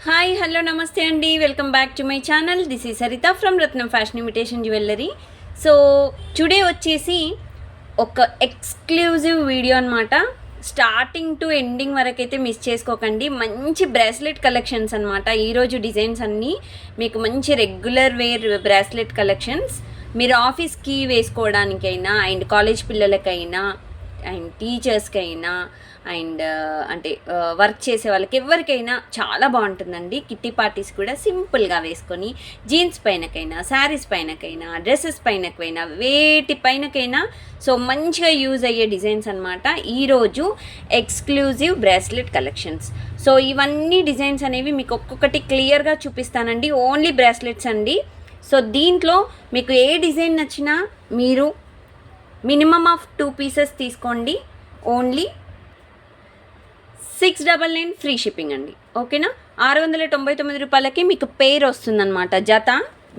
Hi hello నమస్తే అండి, welcome back to my channel. This is Saritha from Ratnam fashion imitation jewellery. So today వచ్చేసి ఒక exclusive video అనమాట. Starting to ending వరకు అయితే మిస్ చేసుకోకండి. మంచి బ్రాస్లెట్ కలెక్షన్స్ అనమాట. ఈరోజు డిజైన్స్ అన్నీ మీకు మంచి రెగ్యులర్ వేర్ బ్రాస్లెట్ కలెక్షన్స్. మీరు ఆఫీస్కి వేసుకోవడానికైనా అండ్ కాలేజ్ పిల్లలకైనా అండ్ టీచర్స్కి అయినా అండ్ అంటే వర్క్ చేసే వాళ్ళకి ఎవరికైనా చాలా బాగుంటుందండి. కిట్టి పార్టీస్ కూడా సింపుల్గా వేసుకొని జీన్స్ పైనకైనా, శారీస్ పైనకైనా, డ్రెస్సెస్ పైనకైనా, వేటి పైనకైనా సో మంచిగా యూజ్ అయ్యే డిజైన్స్ అనమాట. ఈరోజు ఎక్స్క్లూజివ్ బ్రాస్లెట్ కలెక్షన్స్. సో ఇవన్నీ డిజైన్స్ అనేవి మీకు ఒక్కొక్కటి క్లియర్గా చూపిస్తానండి. ఓన్లీ బ్రాస్లెట్స్ అండి. సో దీంట్లో మీకు ఏ డిజైన్ నచ్చినా మీరు మినిమమ్ ఆఫ్ 2 పీసెస్ తీసుకోండి. ఓన్లీ 699 ఫ్రీ షిప్పింగ్ అండి. ఓకేనా, 699 రూపాయలకి మీకు పేర్ వస్తుందన్నమాట జత.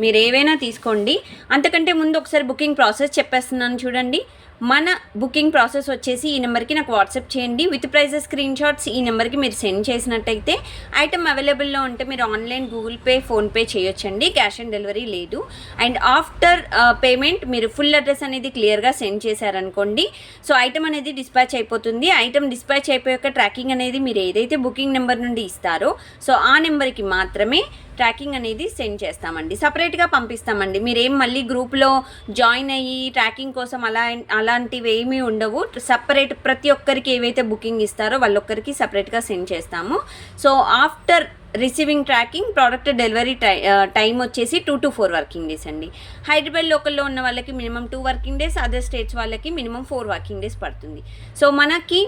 మీరు ఏవైనా తీసుకోండి. అంతకంటే ముందు ఒకసారి బుకింగ్ ప్రాసెస్ చెప్పేస్తున్నాను చూడండి. మన బుకింగ్ ప్రాసెస్ వచ్చేసి ఈ నెంబర్కి నాకు వాట్సాప్ చేయండి. విత్ ప్రైజెస్ స్క్రీన్ షాట్స్ ఈ నెంబర్కి మీరు సెండ్ చేసినట్టయితే ఐటమ్ అవైలబుల్లో ఉంటే మీరు ఆన్లైన్ గూగుల్ పే, ఫోన్పే చేయొచ్చండి. క్యాష్ ఆన్ డెలివరీ లేదు. అండ్ ఆఫ్టర్ పేమెంట్ మీరు ఫుల్ అడ్రస్ అనేది క్లియర్గా సెండ్ చేశారనుకోండి, సో ఐటమ్ అనేది డిస్పాచ్ అయిపోతుంది. ఐటమ్ డిస్పాచ్ అయిపోయాక ట్రాకింగ్ అనేది మీరు ఏదైతే బుకింగ్ నెంబర్ నుండి ఇస్తారో సో ఆ నెంబర్కి మాత్రమే ట్రాకింగ్ అనేది సెండ్ చేస్తామండి. సపరేట్గా పంపిస్తామండి. మీరేం మళ్ళీ గ్రూప్లో జాయిన్ అయ్యి ట్రాకింగ్ కోసం అలాంటివి ఏమీ ఉండవు. సపరేట్ ప్రతి ఒక్కరికి ఏవైతే బుకింగ్ ఇస్తారో వాళ్ళొక్కరికి సపరేట్గా సెండ్ చేస్తాము. So after receiving tracking product delivery time వచ్చేసి 2 to 4 వర్కింగ్ డేస్ అండి. హైదరాబాద్ లోకల్లో ఉన్న వాళ్ళకి minimum 2 working days, other states వాళ్ళకి మినిమం 4 వర్కింగ్ డేస్ పడుతుంది. సో మనకి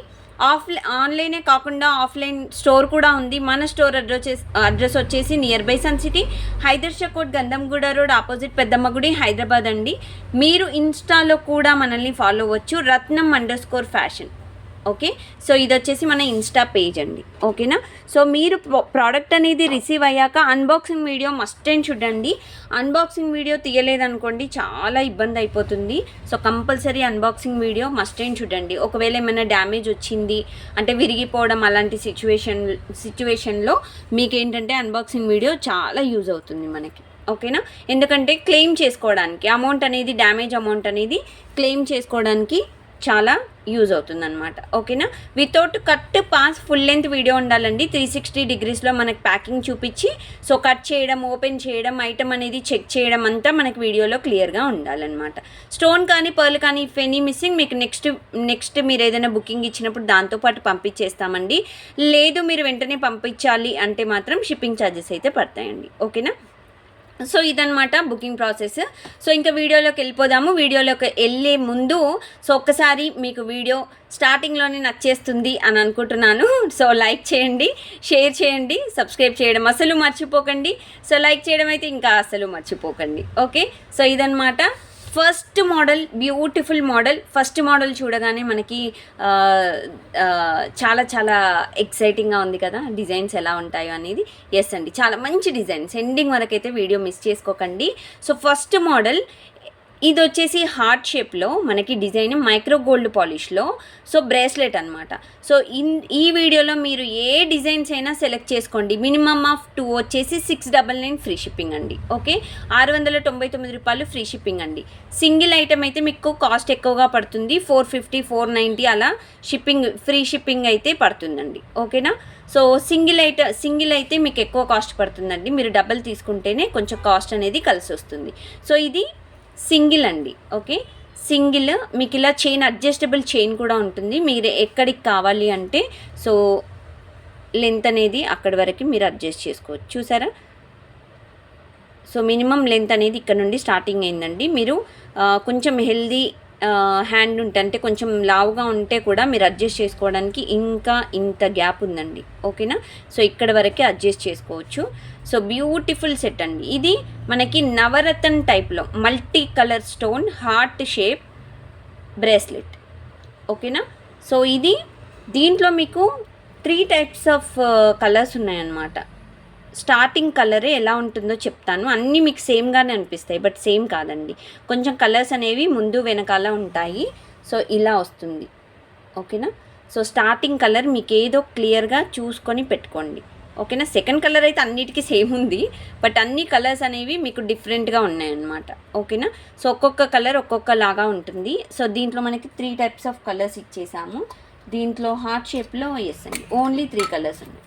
ఆన్లైనే కాకుండా ఆఫ్లైన్ స్టోర్ కూడా ఉంది. మన స్టోర్ అడ్రస్ వచ్చేసి nearby sun city, Haidershah Kote, Gandhamguda road, opposite Peddamma Gudi, Hyderabad అండి. మీరు ఇన్స్టాలో కూడా మనల్ని ఫాలో అవ్వచ్చు, Ratnam_fashion. ఓకే, సో ఇది వచ్చేసి మన ఇన్స్టా పేజ్ అండి. ఓకేనా, సో మీరు ప్రోడక్ట్ అనేది రిసీవ్ అయ్యాక అన్బాక్సింగ్ వీడియో మస్ట్ అండ్ చూడండి. అన్బాక్సింగ్ వీడియో తీయలేదనుకోండి చాలా ఇబ్బంది అయిపోతుంది. So compulsory unboxing video must and చూడండి. ఒకవేళ ఏమైనా డ్యామేజ్ వచ్చింది అంటే విరిగిపోవడం అలాంటి సిచ్యువేషన్లో మీకు ఏంటంటే అన్బాక్సింగ్ వీడియో చాలా యూజ్ అవుతుంది మనకి. ఓకేనా, ఎందుకంటే క్లెయిమ్ చేసుకోవడానికి అమౌంట్ అనేది, డ్యామేజ్ అమౌంట్ అనేది క్లెయిమ్ చేసుకోవడానికి చాలా యూజ్ అవుతుందన్నమాట. ఓకేనా, without cut pass full length video ఉండాలండి. 360 degreesలో మనకి ప్యాకింగ్ చూపించి సో కట్ చేయడం, ఓపెన్ చేయడం, ఐటమ్ అనేది చెక్ చేయడం అంతా మనకి వీడియోలో క్లియర్గా ఉండాలన్నమాట. స్టోన్ కానీ పర్ల్ కానీ ఇఫ్ ఎనీ మిస్సింగ్ మీకు నెక్స్ట్ మీరు ఏదైనా బుకింగ్ ఇచ్చినప్పుడు దాంతోపాటు పంపించేస్తామండి. లేదు మీరు వెంటనే పంపించాలి అంటే మాత్రం షిప్పింగ్ ఛార్జెస్ అయితే పడతాయండి. ఓకేనా, సో ఇదనమాట బుకింగ్ ప్రాసెస్. సో ఇంకా వీడియోలోకి వెళ్ళిపోదాము. వీడియోలోకి వెళ్ళే ముందు సో ఒక్కసారి మీకు వీడియో స్టార్టింగ్లోనే నచ్చేస్తుంది అని అనుకుంటున్నాను. సో లైక్ చేయండి, షేర్ చేయండి, సబ్స్క్రైబ్ చేయడం అసలు మర్చిపోకండి. సో లైక్ చేయడం అయితే ఇంకా అసలు మర్చిపోకండి. ఓకే, సో ఇదనమాట first model, beautiful model. First model చూడగానే మనకి చాలా చాలా ఎక్సైటింగ్గా ఉంది కదా, డిజైన్స్ ఎలా ఉంటాయో అనేది. ఎస్ అండి, చాలా మంచి డిజైన్స్. ఎండింగ్ వరకు అయితే వీడియో మిస్ చేసుకోకండి. సో ఫస్ట్ మోడల్ ఇది వచ్చేసి హార్ట్ షేప్లో మనకి డిజైన్, మైక్రో గోల్డ్ పాలిష్లో సో బ్రేస్లెట్ అనమాట. సో ఈ వీడియోలో మీరు ఏ డిజైన్స్ అయినా సెలెక్ట్ చేసుకోండి. మినిమమ్ ఆఫ్ 2 వచ్చేసి 699 ఫ్రీ షిప్పింగ్ అండి. ఓకే, 699 రూపాయలు ఫ్రీ షిప్పింగ్ అండి. సింగిల్ ఐటమ్ అయితే మీకు కాస్ట్ ఎక్కువగా పడుతుంది, 450, 490 అలా ఫ్రీ షిప్పింగ్ అయితే పడుతుందండి. ఓకేనా, సో సింగిల్ అయితే మీకు ఎక్కువ కాస్ట్ పడుతుందండి. మీరు డబల్ తీసుకుంటేనే కొంచెం కాస్ట్ అనేది కలిసి వస్తుంది. సో ఇది సింగిల్ అండి. ఓకే, సింగిల్ మీకు ఇలా చైన్, అడ్జస్టబుల్ చైన్ కూడా ఉంటుంది. మీరు ఎక్కడికి కావాలి అంటే సో లెంత్ అనేది అక్కడి వరకు మీరు అడ్జస్ట్ చేసుకోవచ్చు. చూసారా, సో మినిమం లెంత్ అనేది ఇక్కడ నుండి స్టార్టింగ్ అయిందండి. మీరు కొంచెం హెల్దీ హ్యాండ్ ఉంటే అంటే కొంచెం లావుగా ఉంటే కూడా మీరు అడ్జస్ట్ చేసుకోవడానికి ఇంకా ఇంత గ్యాప్ ఉందండి. ఓకేనా, సో ఇక్కడ వరకే అడ్జస్ట్ చేసుకోవచ్చు. సో బ్యూటిఫుల్ సెట్ అండి. ఇది మనకి నవరత్న టైప్లో multi colour stone heart shape bracelet. ఓకేనా, సో ఇది దీంట్లో మీకు 3 types ఆఫ్ కలర్స్ ఉన్నాయన్నమాట. స్టార్టింగ్ కలరే ఎలా ఉంటుందో చెప్తాను. అన్నీ మీకు సేమ్గానే అనిపిస్తాయి, బట్ సేమ్ కాదండి. కొంచెం కలర్స్ అనేవి ముందు వెనకాల ఉంటాయి. సో ఇలా వస్తుంది. ఓకేనా, సో స్టార్టింగ్ కలర్ మీకు ఏదో క్లియర్గా చూసుకొని పెట్టుకోండి. ఓకేనా. సెకండ్ కలర్ అయితే అన్నిటికీ సేమ్ ఉంది, బట్ అన్ని కలర్స్ అనేవి మీకు డిఫరెంట్గా ఉన్నాయన్నమాట. ఓకేనా. సో ఒక్కొక్క కలర్ ఒక్కొక్కలాగా ఉంటుంది. సో దీంట్లో మనకి 3 టైప్స్ ఆఫ్ కలర్స్ ఇచ్చేసాము. దీంట్లో హార్ట్ షేప్లో ఎస్ అండి, ఓన్లీ 3 కలర్స్ ఉన్నాయి.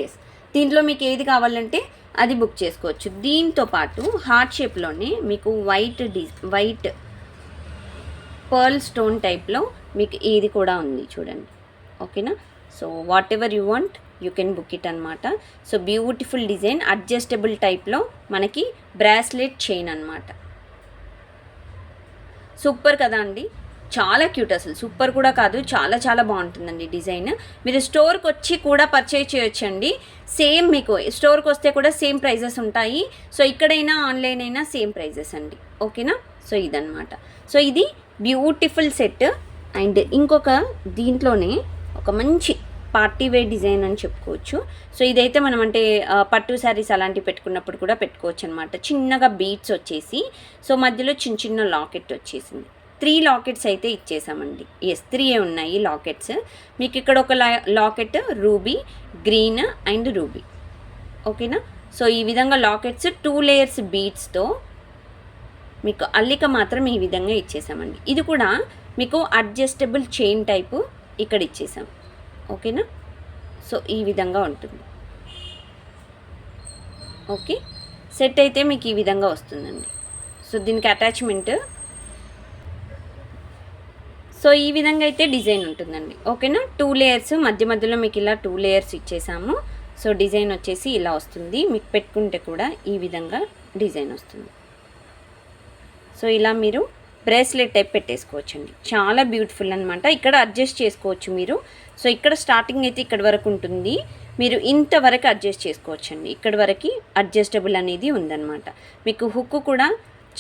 ఎస్, దీంట్లో మీకు ఏది కావాలంటే అది బుక్ చేసుకోవచ్చు. దీంతో పాటు హార్ట్ షేప్లోనే మీకు వైట్ పర్ల్ స్టోన్ టైప్లో మీకు ఇది కూడా ఉంది చూడండి. ఓకేనా. So what ever you want you can book it అనమాట. సో బ్యూటిఫుల్ డిజైన్, అడ్జస్టబుల్ టైప్లో మనకి బ్రాస్లెట్ చైన్ అనమాట. సూపర్ కదా అండి, చాలా క్యూట్, అసలు సూపర్ కూడా కాదు, చాలా చాలా బాగుంటుందండి డిజైన్. మీరు స్టోర్కి వచ్చి కూడా పర్చేజ్ చేయొచ్చండి. సేమ్ మీకు స్టోర్కి వస్తే కూడా సేమ్ ప్రైజెస్ ఉంటాయి. సో ఇక్కడైనా ఆన్లైన్ అయినా సేమ్ ప్రైజెస్ అండి. ఓకేనా. సో ఇదనమాట. సో ఇది బ్యూటిఫుల్ సెట్. అండ్ ఇంకొక దీంట్లోనే ఒక మంచి పార్టీ వేర్ డిజైన్ అని చెప్పుకోవచ్చు. సో ఇదైతే మనం అంటే పట్టు శారీస్ అలాంటివి పెట్టుకున్నప్పుడు కూడా పెట్టుకోవచ్చు అనమాట. చిన్నగా బీడ్స్ వచ్చేసి, సో మధ్యలో చిన్న చిన్న లాకెట్ వచ్చేసింది. 3 లాకెట్స్ అయితే ఇచ్చేసామండి. ఎస్, 3 ఉన్నాయి లాకెట్స్. మీకు ఇక్కడ ఒక locket ruby, green and ruby. ఓకేనా. సో ఈ విధంగా లాకెట్స్ 2 లేయర్స్ బీడ్స్తో మీకు అల్లిక మాత్రం ఈ విధంగా ఇచ్చేసామండి. ఇది కూడా మీకు అడ్జస్టబుల్ చైన్ టైపు ఇక్కడ ఇచ్చేసాం. ఓకేనా. సో ఈ విధంగా ఉంటుంది. ఓకే, సెట్ అయితే మీకు ఈ విధంగా వస్తుందండి. సో దీనికి అటాచ్మెంట్, సో ఈ విధంగా అయితే డిజైన్ ఉంటుందండి. ఓకేనా. 2 లేయర్స్, మధ్యలో మీకు ఇలా 2 లేయర్స్ ఇచ్చేసాము. సో డిజైన్ వచ్చేసి ఇలా వస్తుంది. మీకు పెట్టుకుంటే కూడా ఈ విధంగా డిజైన్ వస్తుంది. సో ఇలా మీరు బ్రేస్లెట్ టైప్ పెట్టేసుకోవచ్చండి. చాలా బ్యూటిఫుల్ అనమాట. ఇక్కడ అడ్జస్ట్ చేసుకోవచ్చు మీరు. సో ఇక్కడ స్టార్టింగ్ అయితే ఇక్కడ వరకు ఉంటుంది, మీరు ఇంతవరకు అడ్జస్ట్ చేసుకోవచ్చండి. ఇక్కడ వరకు అడ్జస్టబుల్ అనేది ఉందన్నమాట. మీకు హుక్ కూడా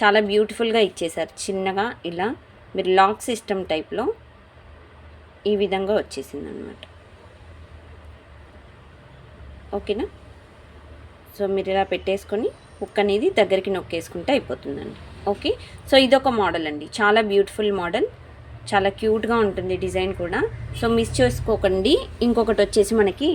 చాలా బ్యూటిఫుల్గా ఇచ్చేసారు. చిన్నగా ఇలా మీరు లాక్ సిస్టమ్ టైప్లో ఈ విధంగా వచ్చేసింది అనమాట. ఓకేనా. సో మీరు ఇలా పెట్టేసుకొని హుక్ అనేది దగ్గరికి నొక్కేసుకుంటే అయిపోతుందండి. ఓకే. సో ఇదొక మోడల్ అండి, చాలా బ్యూటిఫుల్ మోడల్, చాలా క్యూట్గా ఉంటుంది డిజైన్ కూడా. సో మిస్ చేసుకోకండి. ఇంకొకటి వచ్చేసి మనకి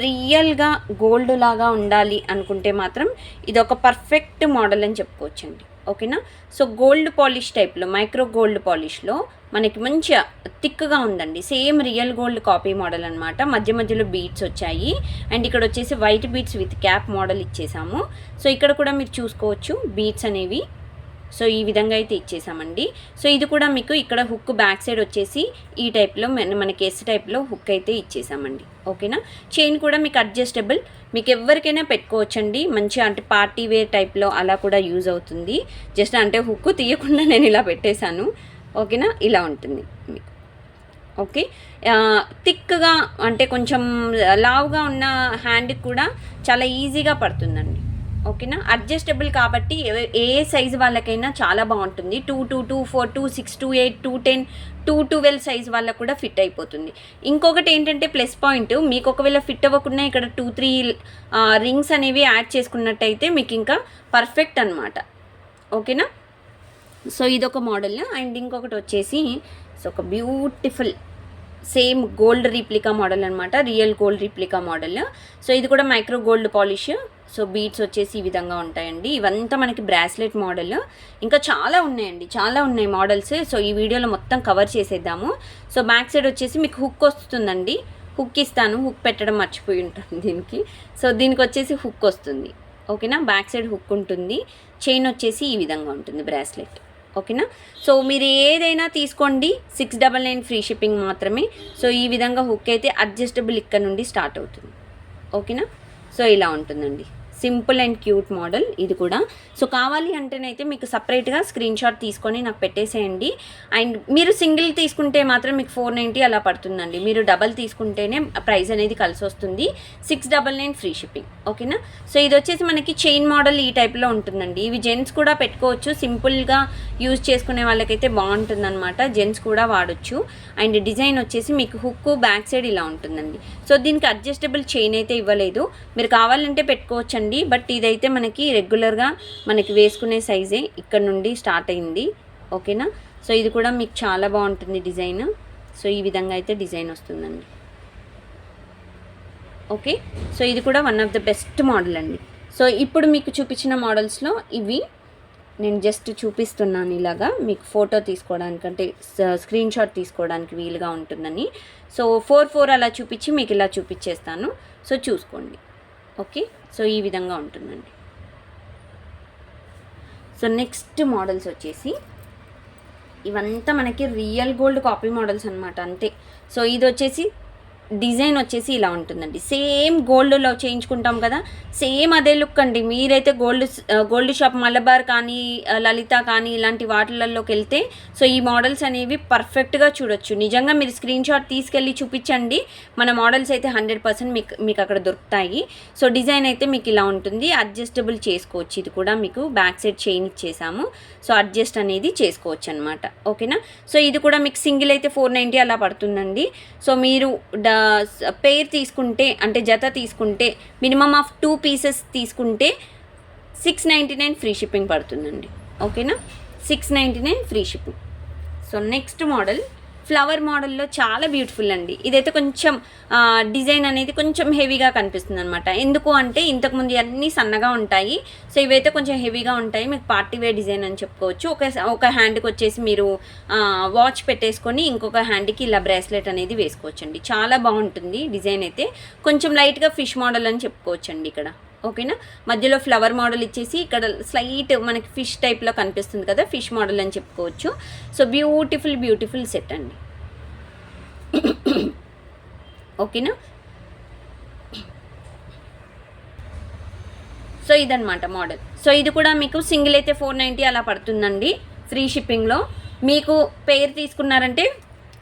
రియల్గా గోల్డ్ లాగా ఉండాలి అనుకుంటే మాత్రం ఇదొక పర్ఫెక్ట్ మోడల్ అని చెప్పుకోవచ్చండి. ఓకేనా. సో గోల్డ్ పాలిష్ టైప్లో, మైక్రో గోల్డ్ పాలిష్లో మనకి మంచిగా థిక్గా ఉందండి. Same real gold copy model అనమాట. మధ్యలో బీడ్స్ వచ్చాయి. అండ్ ఇక్కడ వచ్చేసి white beads with cap model ఇచ్చేసాము. సో ఇక్కడ కూడా మీరు చూసుకోవచ్చు బీడ్స్ అనేవి. సో ఈ విధంగా అయితే ఇచ్చేసామండి. సో ఇది కూడా మీకు ఇక్కడ హుక్ బ్యాక్ సైడ్ వచ్చేసి ఈ టైప్లో మనకి ఎస్ టైప్లో హుక్ అయితే ఇచ్చేసామండి. ఓకేనా. చైన్ కూడా మీకు అడ్జస్టబుల్, మీకు ఎవరికైనా పెట్టుకోవచ్చండి. మంచిగా అంటే పార్టీ వేర్ టైప్లో అలా కూడా యూజ్ అవుతుంది. జస్ట్ అంటే హుక్ తీయకుండా నేను ఇలా పెట్టేశాను. ఓకేనా. ఇలా ఉంటుంది మీకు. ఓకే. థిక్గా అంటే కొంచెం లావుగా ఉన్న హ్యాండ్కి కూడా చాలా ఈజీగా పడుతుందండి. ఓకేనా. అడ్జస్టబుల్ కాబట్టి ఏ సైజు వాళ్ళకైనా చాలా బాగుంటుంది. 2 to 2, 4 to 6 to 8 to 10 to 12 size వాళ్ళకు కూడా ఫిట్ అయిపోతుంది. ఇంకొకటి ఏంటంటే ప్లస్ పాయింట్, మీకు ఒకవేళ ఫిట్ అవ్వకుండా ఇక్కడ 2-3 రింగ్స్ అనేవి యాడ్ చేసుకున్నట్టయితే మీకు ఇంకా పర్ఫెక్ట్ అనమాట. ఓకేనా. సో ఇదొక మోడల్. అండ్ ఇంకొకటి వచ్చేసి సో ఒక beautiful same gold replica model అనమాట, real gold replica model. So ఇది కూడా micro gold polish. So beads వచ్చేసి ఈ విధంగా ఉంటాయండి. ఇవంతా మనకి బ్రాస్లెట్ మోడల్. ఇంకా చాలా ఉన్నాయండి, చాలా ఉన్నాయి మోడల్స్. సో ఈ వీడియోలో మొత్తం కవర్ చేసేద్దాము. సో బ్యాక్ సైడ్ వచ్చేసి మీకు హుక్ వస్తుందండి. హుక్ ఇస్తాను, హుక్ పెట్టడం మర్చిపోయి ఉంటాను దీనికి. సో దీనికి వచ్చేసి హుక్ వస్తుంది. ఓకేనా. బ్యాక్ సైడ్ హుక్ ఉంటుంది. చైన్ వచ్చేసి ఈ విధంగా ఉంటుంది బ్రాస్లెట్. ఓకేనా. సో మీరు ఏదైనా తీసుకోండి, 699 ఫ్రీ షిప్పింగ్ మాత్రమే. సో ఈ విధంగా హుక్ అయితే అడ్జస్టబుల్ ఇక్కడ నుండి స్టార్ట్ అవుతుంది. ఓకేనా. సో ఇలా ఉంటుందండి, సింపుల్ అండ్ క్యూట్ మోడల్ ఇది కూడా. సో కావాలి అంటేనైతే మీకు సపరేట్గా స్క్రీన్ షాట్ తీసుకొని నాకు పెట్టేసేయండి. అండ్ మీరు సింగిల్ తీసుకుంటే మాత్రం మీకు 490 అలా పడుతుందండి. మీరు డబల్ తీసుకుంటేనే ప్రైస్ అనేది కలిసి వస్తుంది. 699 ఫ్రీ షిప్పింగ్. ఓకేనా. సో ఇది వచ్చేసి మనకి చైన్ మోడల్ ఈ టైప్లో ఉంటుందండి. ఇవి జెంట్స్ కూడా పెట్టుకోవచ్చు, సింపుల్గా యూజ్ చేసుకునే వాళ్ళకైతే బాగుంటుంది అనమాట. జెంట్స్ కూడా వాడచ్చు. అండ్ డిజైన్ వచ్చేసి మీకు హుక్ బ్యాక్ సైడ్ ఇలా ఉంటుందండి. సో దీనికి అడ్జస్టబుల్ చైన్ అయితే ఇవ్వలేదు, మీరు కావాలంటే పెట్టుకోవచ్చండి. బట్ ఇదైతే మనకి రెగ్యులర్గా మనకి వేసుకునే సైజే ఇక్కడ నుండి స్టార్ట్ అయింది. ఓకేనా. సో ఇది కూడా మీకు చాలా బాగుంటుంది డిజైన్. సో ఈ విధంగా అయితే డిజైన్ వస్తుందండి. ఓకే. సో ఇది కూడా one of the best model అండి. సో ఇప్పుడు మీకు చూపించిన మోడల్స్లో ఇవి నేను జస్ట్ చూపిస్తున్నాను ఇలాగా మీకు ఫోటో తీసుకోవడానికంటే స్క్రీన్ షాట్ తీసుకోవడానికి వీలుగా ఉంటుందని. సో 4 అలా చూపించి మీకు ఇలా చూపించేస్తాను. సో చూసుకోండి. ఓకే. సో ఈ విధంగా ఉంటుందండి. సో నెక్స్ట్ మోడల్స్ వచ్చేసి ఇవంతా మనకి రియల్ గోల్డ్ కాపీ మోడల్స్ అనమాట, అంతే. సో ఇది వచ్చేసి డిజైన్ వచ్చేసి ఇలా ఉంటుందండి. సేమ్ గోల్డ్లో చేయించుకుంటాం కదా, సేమ్ అదే లుక్ అండి. మీరైతే గోల్డ్ షాప్ మలబార్ కానీ లలిత కానీ ఇలాంటి వాటిలలోకి వెళ్తే సో ఈ మోడల్స్ అనేవి పర్ఫెక్ట్గా చూడొచ్చు. నిజంగా మీరు స్క్రీన్ షాట్ తీసుకెళ్ళి చూపించండి, మన మోడల్స్ అయితే 100% మీకు అక్కడ దొరుకుతాయి. సో డిజైన్ అయితే మీకు ఇలా ఉంటుంది, అడ్జస్టబుల్ చేసుకోవచ్చు. ఇది కూడా మీకు బ్యాక్ సైడ్ చైన్ ఇచ్చేసాము, సో అడ్జస్ట్ అనేది చేసుకోవచ్చు అనమాట. ఓకేనా. సో ఇది కూడా మీకు సింగిల్ అయితే 490 అలా పడుతుందండి. సో మీరు పేర్ తీసుకుంటే అంటే జత తీసుకుంటే మినిమమ్ ఆఫ్ 2 పీసెస్ తీసుకుంటే 699 ఫ్రీ షిప్పింగ్ పడుతుందండి. ఓకేనా. 699 free shipping. So next model flower మోడల్లో చాలా బ్యూటిఫుల్ అండి. ఇదైతే కొంచెం డిజైన్ అనేది కొంచెం హెవీగా కనిపిస్తుంది అనమాట. ఎందుకు అంటే ఇంతకుముందు అన్నీ సన్నగా ఉంటాయి, సో ఇవైతే కొంచెం హెవీగా ఉంటాయి. మీకు పార్టీ వేర్ డిజైన్ అని చెప్పుకోవచ్చు. ఒక హ్యాండ్కి వచ్చేసి మీరు వాచ్ పెట్టేసుకొని ఇంకొక హ్యాండ్కి ఇలా బ్రేస్లెట్ అనేది వేసుకోవచ్చండి. చాలా బాగుంటుంది డిజైన్ అయితే. కొంచెం లైట్గా ఫిష్ మోడల్ అని చెప్పుకోవచ్చండి ఇక్కడ. ఓకేనా. మధ్యలో ఫ్లవర్ మోడల్ ఇచ్చేసి ఇక్కడ స్లైట్ మనకి ఫిష్ టైప్లో కనిపిస్తుంది కదా, ఫిష్ మోడల్ అని చెప్పుకోవచ్చు. సో బ్యూటిఫుల్ సెట్ అండి. ఓకేనా. సో ఇదన్నమాట మోడల్. సో ఇది కూడా మీకు సింగిల్ అయితే 490 అలా పడుతుందండి ఫ్రీ షిప్పింగ్లో. మీకు పేర్ తీసుకున్నారంటే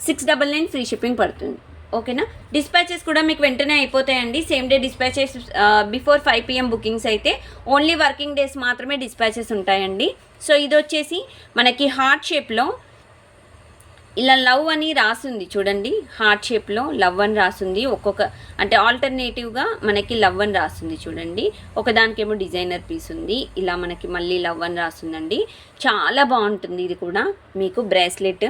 699 ఫ్రీ షిప్పింగ్ పడుతుంది. ఓకేనా. డిస్పాచెస్ కూడా మీకు వెంటనే అయిపోతాయండి. Same day dispatches before 5 PM bookings అయితే ఓన్లీ వర్కింగ్ డేస్ మాత్రమే డిస్పాచెస్ ఉంటాయండి. సో ఇది వచ్చేసి మనకి హార్ట్ షేప్లో ఇలా లవ్ అని రాసింది చూడండి. హార్ట్ షేప్లో లవ్ అని రాసింది. అంటే ఆల్టర్నేటివ్గా మనకి లవ్ అని రాసింది చూడండి. ఒకదానికేమో డిజైనర్ పీస్ ఉంది, ఇలా మనకి మళ్ళీ లవ్ అని రాస్తుందండి. చాలా బాగుంటుంది ఇది కూడా మీకు బ్రేస్లెట్.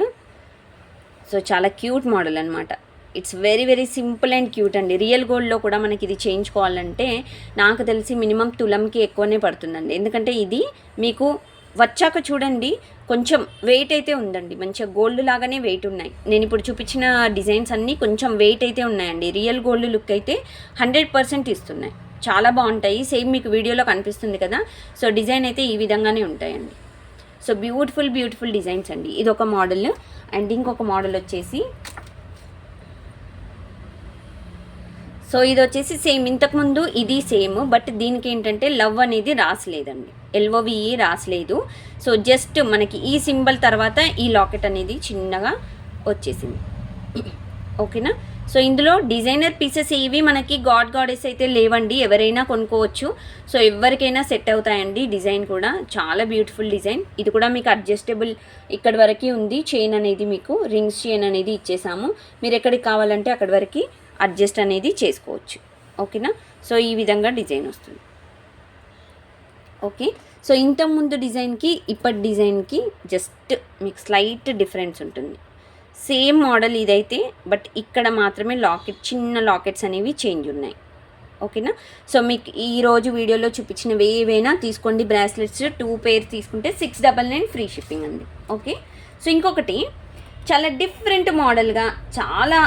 సో చాలా క్యూట్ మోడల్ అనమాట. It's very simple and cute అండి. రియల్ గోల్డ్లో కూడా మనకి ఇది చేయించుకోవాలంటే నాకు తెలిసి మినిమం తులంకి ఎక్కువనే పడుతుందండి. ఎందుకంటే ఇది మీకు వచ్చాక చూడండి కొంచెం వెయిట్ అయితే ఉందండి. మంచిగా గోల్డ్ లాగానే వెయిట్ ఉన్నాయి. నేను ఇప్పుడు చూపించిన డిజైన్స్ అన్నీ కొంచెం వెయిట్ అయితే ఉన్నాయండి. రియల్ గోల్డ్ లుక్ అయితే 100% ఇస్తున్నాయి. చాలా బాగుంటాయి. సేమ్ మీకు వీడియోలో కనిపిస్తుంది కదా. సో డిజైన్ అయితే ఈ విధంగానే ఉంటాయండి. సో బ్యూటిఫుల్ డిజైన్స్ అండి. ఇది ఒక మోడల్. అండ్ ఇంకొక మోడల్ వచ్చేసి సో ఇది వచ్చేసి సేమ్ ఇంతకుముందు ఇది సేమ్, బట్ దీనికి ఏంటంటే లవ్ అనేది రాసలేదండి, LOVE రాసలేదు. సో జస్ట్ మనకి ఈ సింబల్ తర్వాత ఈ లాకెట్ అనేది చిన్నగా వచ్చేసింది. ఓకేనా. సో ఇందులో డిజైనర్ పీసెస్ ఏవి మనకి గాడెస్ అయితే లేవండి, ఎవరైనా కొనుక్కోవచ్చు. సో ఎవరికైనా సెట్ అవుతాయండి. డిజైన్ కూడా చాలా బ్యూటిఫుల్ డిజైన్. ఇది కూడా మీకు అడ్జస్టబుల్ ఇక్కడి వరకు ఉంది. చైన్ అనేది మీకు రింగ్స్ చైన్ అనేది ఇచ్చేసాము. మీరు ఎక్కడికి కావాలంటే అక్కడి వరకు అడ్జస్ట్ అనేది చేసుకోవచ్చు. ఓకేనా. సో ఈ విధంగా డిజైన్ వస్తుంది. ఓకే. సో ఇంతకుముందు డిజైన్కి ఇప్పటి డిజైన్కి జస్ట్ మీకు స్లైట్ డిఫరెన్స్ ఉంటుంది. సేమ్ మోడల్ ఇదైతే, బట్ ఇక్కడ మాత్రమే చిన్న లాకెట్స్ అనేవి చేంజ్ ఉన్నాయి. ఓకేనా. సో మీకు ఈరోజు వీడియోలో చూపించినవి ఏవైనా తీసుకోండి. బ్రాస్లెట్స్ 2 పేర్ తీసుకుంటే 699 ఫ్రీ షిప్పింగ్ అండి. ఓకే. సో ఇంకొకటి చాలా డిఫరెంట్ మోడల్గా చాలా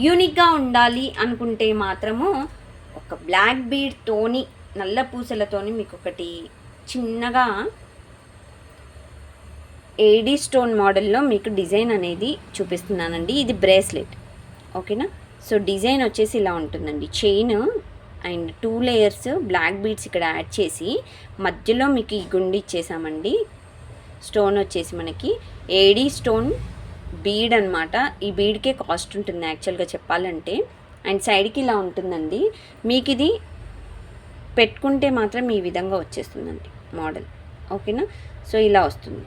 యూనిక్గా ఉండాలి అనుకుంటే మాత్రము ఒక బ్లాక్ బీడ్తోని నల్ల పూసలతోని మీకు ఒకటి చిన్నగా ఏడీ స్టోన్ మోడల్లో మీకు డిజైన్ అనేది చూపిస్తున్నానండి. ఇది బ్రేస్లెట్. ఓకేనా. సో డిజైన్ వచ్చేసి ఇలా ఉంటుందండి. Chain and 2 layers black beads ఇక్కడ యాడ్ చేసి మధ్యలో మీకు ఈ గుండి ఇచ్చేసామండి. స్టోన్ వచ్చేసి మనకి ఏడీ స్టోన్ బీడ్ అనమాట. ఈ బీడ్కే కాస్ట్ ఉంటుంది యాక్చువల్గా చెప్పాలంటే. అండ్ సైడ్కి ఇలా ఉంటుందండి. మీకు ఇది పెట్టుకుంటే మాత్రం ఈ విధంగా వచ్చేస్తుందండి మోడల్. ఓకేనా. సో ఇలా వస్తుంది.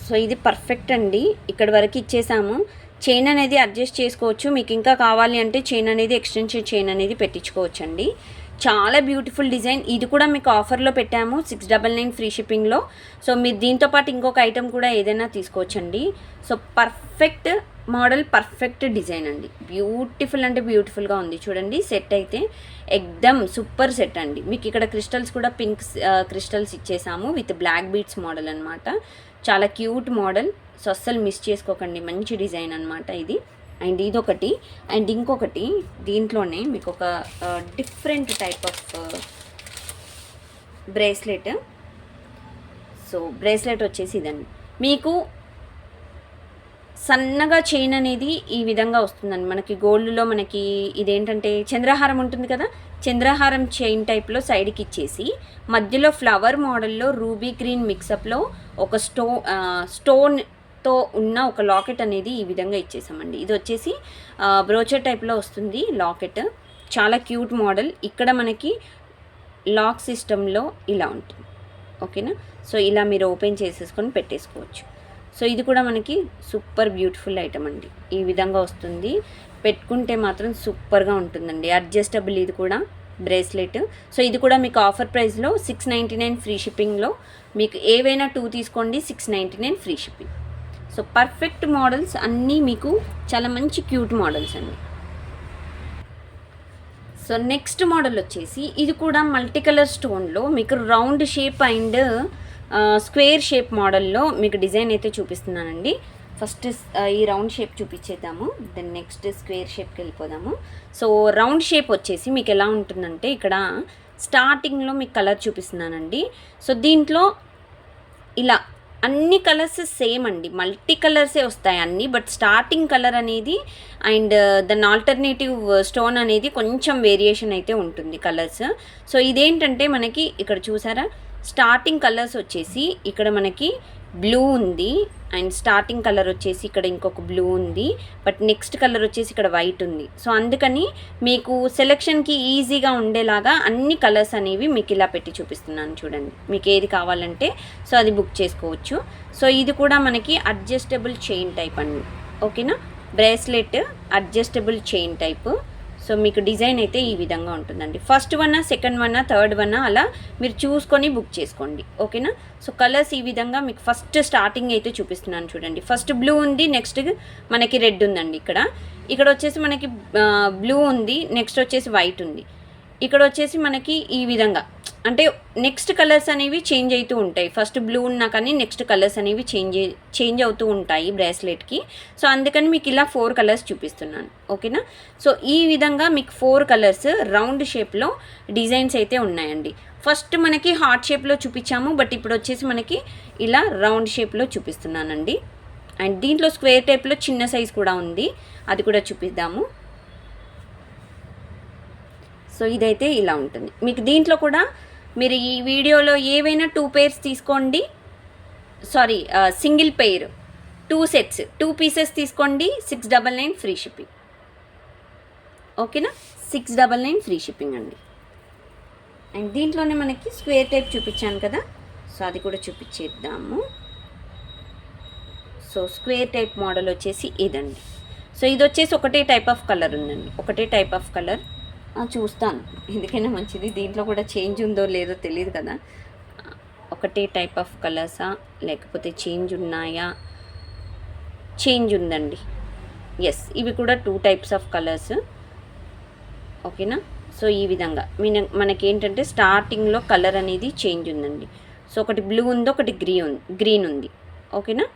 సో ఇది పర్ఫెక్ట్ అండి. ఇక్కడ వరకు ఇచ్చేసాము. చైన్ అనేది అడ్జస్ట్ చేసుకోవచ్చు. మీకు ఇంకా కావాలి అంటే చైన్ అనేది ఎక్స్టెన్షన్ చైన్ అనేది పెట్టించుకోవచ్చు అండి. చాలా బ్యూటిఫుల్ డిజైన్. ఇది కూడా మీకు ఆఫర్లో పెట్టాము 699 ఫ్రీ షిప్పింగ్లో. సో మీరు దీంతోపాటు ఇంకొక ఐటెం కూడా ఏదైనా తీసుకోవచ్చండి. So perfect model perfect design అండి. బ్యూటిఫుల్ అంటే బ్యూటిఫుల్గా ఉంది చూడండి. సెట్ అయితే ఎక్దమ్ సూపర్ సెట్ అండి. మీకు ఇక్కడ క్రిస్టల్స్ కూడా పింక్ క్రిస్టల్స్ ఇచ్చేసాము విత్ బ్లాక్ బీట్స్ మోడల్ అనమాట. చాలా క్యూట్ మోడల్. సో అస్సలు మిస్ చేసుకోకండి, మంచి డిజైన్ అనమాట ఇది. అండ్ ఇదొకటి. అండ్ ఇంకొకటి దీంట్లోనే మీకు ఒక different type of bracelet. So bracelet వచ్చేసి ఇదండి. మీకు సన్నగా చైన్ అనేది ఈ విధంగా వస్తుందండి. మనకి గోల్డ్లో మనకి ఇదేంటంటే చంద్రహారం ఉంటుంది కదా, చంద్రహారం చైన్ టైప్లో సైడ్కి ఇచ్చేసి మధ్యలో ఫ్లవర్ మోడల్లో రూబీ గ్రీన్ మిక్సప్లో ఒక స్టోన్తో ఉన్న ఒక లాకెట్ అనేది ఈ విధంగా ఇచ్చేసామండి. ఇది వచ్చేసి బ్రోచర్ టైప్లో వస్తుంది లాకెట్. చాలా క్యూట్ మోడల్. ఇక్కడ మనకి లాక్ సిస్టంలో ఇలా ఉంటుంది. ఓకేనా. సో ఇలా మీరు ఓపెన్ చేసేసుకొని పెట్టేసుకోవచ్చు. సో ఇది కూడా మనకి సూపర్ బ్యూటిఫుల్ ఐటమ్ అండి. ఈ విధంగా వస్తుంది, పెట్టుకుంటే మాత్రం సూపర్గా ఉంటుందండి. అడ్జస్టబుల్ ఇది కూడా బ్రేస్లెట్. సో ఇది కూడా మీకు ఆఫర్ ప్రైస్లో 699 ఫ్రీ షిప్పింగ్లో. మీకు ఏవైనా 2 తీసుకోండి, 699 free shipping. So perfect models అన్నీ మీకు చాలా మంచి క్యూట్ మోడల్స్ అండి. సో నెక్స్ట్ మోడల్ వచ్చేసి ఇది కూడా మల్టీ కలర్ స్టోన్లో మీకు round shape and square shape మోడల్లో మీకు డిజైన్ అయితే చూపిస్తున్నానండి. ఫస్ట్ ఈ రౌండ్ షేప్ చూపించేద్దాము, దెన్ నెక్స్ట్ స్క్వేర్ షేప్కి వెళ్ళిపోదాము. సో రౌండ్ షేప్ వచ్చేసి మీకు ఎలా ఉంటుందంటే ఇక్కడ స్టార్టింగ్లో మీకు కలర్ చూపిస్తున్నానండి. సో దీంట్లో ఇలా అన్ని కలర్స్ సేమ్ అండి, మల్టీ కలర్సే వస్తాయి అన్నీ. బట్ స్టార్టింగ్ కలర్ అనేది అండ్ దాని ఆల్టర్నేటివ్ స్టోన్ అనేది కొంచెం వేరియేషన్ అయితే ఉంటుంది కలర్స్. సో ఇదేంటంటే మనకి ఇక్కడ చూసారా, స్టార్టింగ్ కలర్స్ వచ్చేసి ఇక్కడ మనకి బ్లూ ఉంది అండ్ స్టార్టింగ్ కలర్ వచ్చేసి ఇక్కడ ఇంకొక బ్లూ ఉంది, బట్ నెక్స్ట్ కలర్ వచ్చేసి ఇక్కడ వైట్ ఉంది. సో అందుకని మీకు సెలెక్షన్కి ఈజీగా ఉండేలాగా అన్ని కలర్స్ అనేవి మీకు ఇలా పెట్టి చూపిస్తున్నాను చూడండి. మీకు ఏది కావాలంటే సో అది బుక్ చేసుకోవచ్చు. సో ఇది కూడా మనకి అడ్జస్టబుల్ చైన్ టైప్ అండి. ఓకేనా, bracelet adjustable chain type. So మీకు డిజైన్ అయితే ఈ విధంగా ఉంటుందండి. First one, second one, third one అలా మీరు చూసుకొని బుక్ చేసుకోండి. ఓకేనా. సో కలర్స్ ఈ విధంగా మీకు ఫస్ట్ స్టార్టింగ్ అయితే చూపిస్తున్నాను చూడండి. ఫస్ట్ బ్లూ ఉంది, నెక్స్ట్ మనకి రెడ్ ఉందండి. ఇక్కడ వచ్చేసి మనకి బ్లూ ఉంది, నెక్స్ట్ వచ్చేసి వైట్ ఉంది. ఇక్కడ వచ్చేసి మనకి ఈ విధంగా అంటే నెక్స్ట్ కలర్స్ అనేవి చేంజ్ అవుతూ ఉంటాయి. ఫస్ట్ బ్లూ ఉన్నా కానీ నెక్స్ట్ కలర్స్ అనేవి చేంజ్ అవుతూ ఉంటాయి బ్రేస్లెట్కి. సో అందుకని మీకు ఇలా 4 కలర్స్ చూపిస్తున్నాను. ఓకేనా. సో ఈ విధంగా మీకు 4 కలర్స్ రౌండ్ షేప్లో డిజైన్స్ అయితే ఉన్నాయండి. ఫస్ట్ మనకి హార్ట్ షేప్లో చూపించాము, బట్ ఇప్పుడు వచ్చేసి మనకి ఇలా రౌండ్ షేప్లో చూపిస్తున్నానండి. అండ్ దీంట్లో స్క్వేర్ టైప్లో చిన్న సైజ్ కూడా ఉంది, అది కూడా చూపిద్దాము. సో ఇదైతే ఇలా ఉంటుంది. మీకు దీంట్లో కూడా మీరు ఈ వీడియోలో ఏవైనా 2 pairs తీసుకోండి, sorry single pair 2 sets 2 pieces తీసుకోండి, 699 ఫ్రీ షిప్పింగ్. ఓకేనా, 699 ఫ్రీ షిప్పింగ్ అండి. అండ్ దీంట్లోనే మనకి స్క్వేర్ టైప్ చూపించాను కదా, సో అది కూడా చూపించేద్దాము. సో స్క్వేర్ టైప్ మోడల్ వచ్చేసి ఇదండి. సో ఇది వచ్చేసి ఒకటే టైప్ ఆఫ్ కలర్ ఉందండి, ఒకటే టైప్ ఆఫ్ కలర్. చూస్తాను ఎందుకైనా మంచిది, దీంట్లో కూడా చేంజ్ ఉందో లేదో తెలియదు కదా. ఒకటే టైప్ ఆఫ్ కలర్సా లేకపోతే చేంజ్ ఉన్నాయా? చేంజ్ ఉందండి. ఎస్, ఇవి కూడా 2 types ఆఫ్ కలర్స్. ఓకేనా. సో ఈ విధంగా మనకేంటంటే స్టార్టింగ్లో కలర్ అనేది చేంజ్ ఉందండి. సో ఒకటి బ్లూ ఉంది, ఒకటి గ్రీన్ ఉంది. ఓకేనా.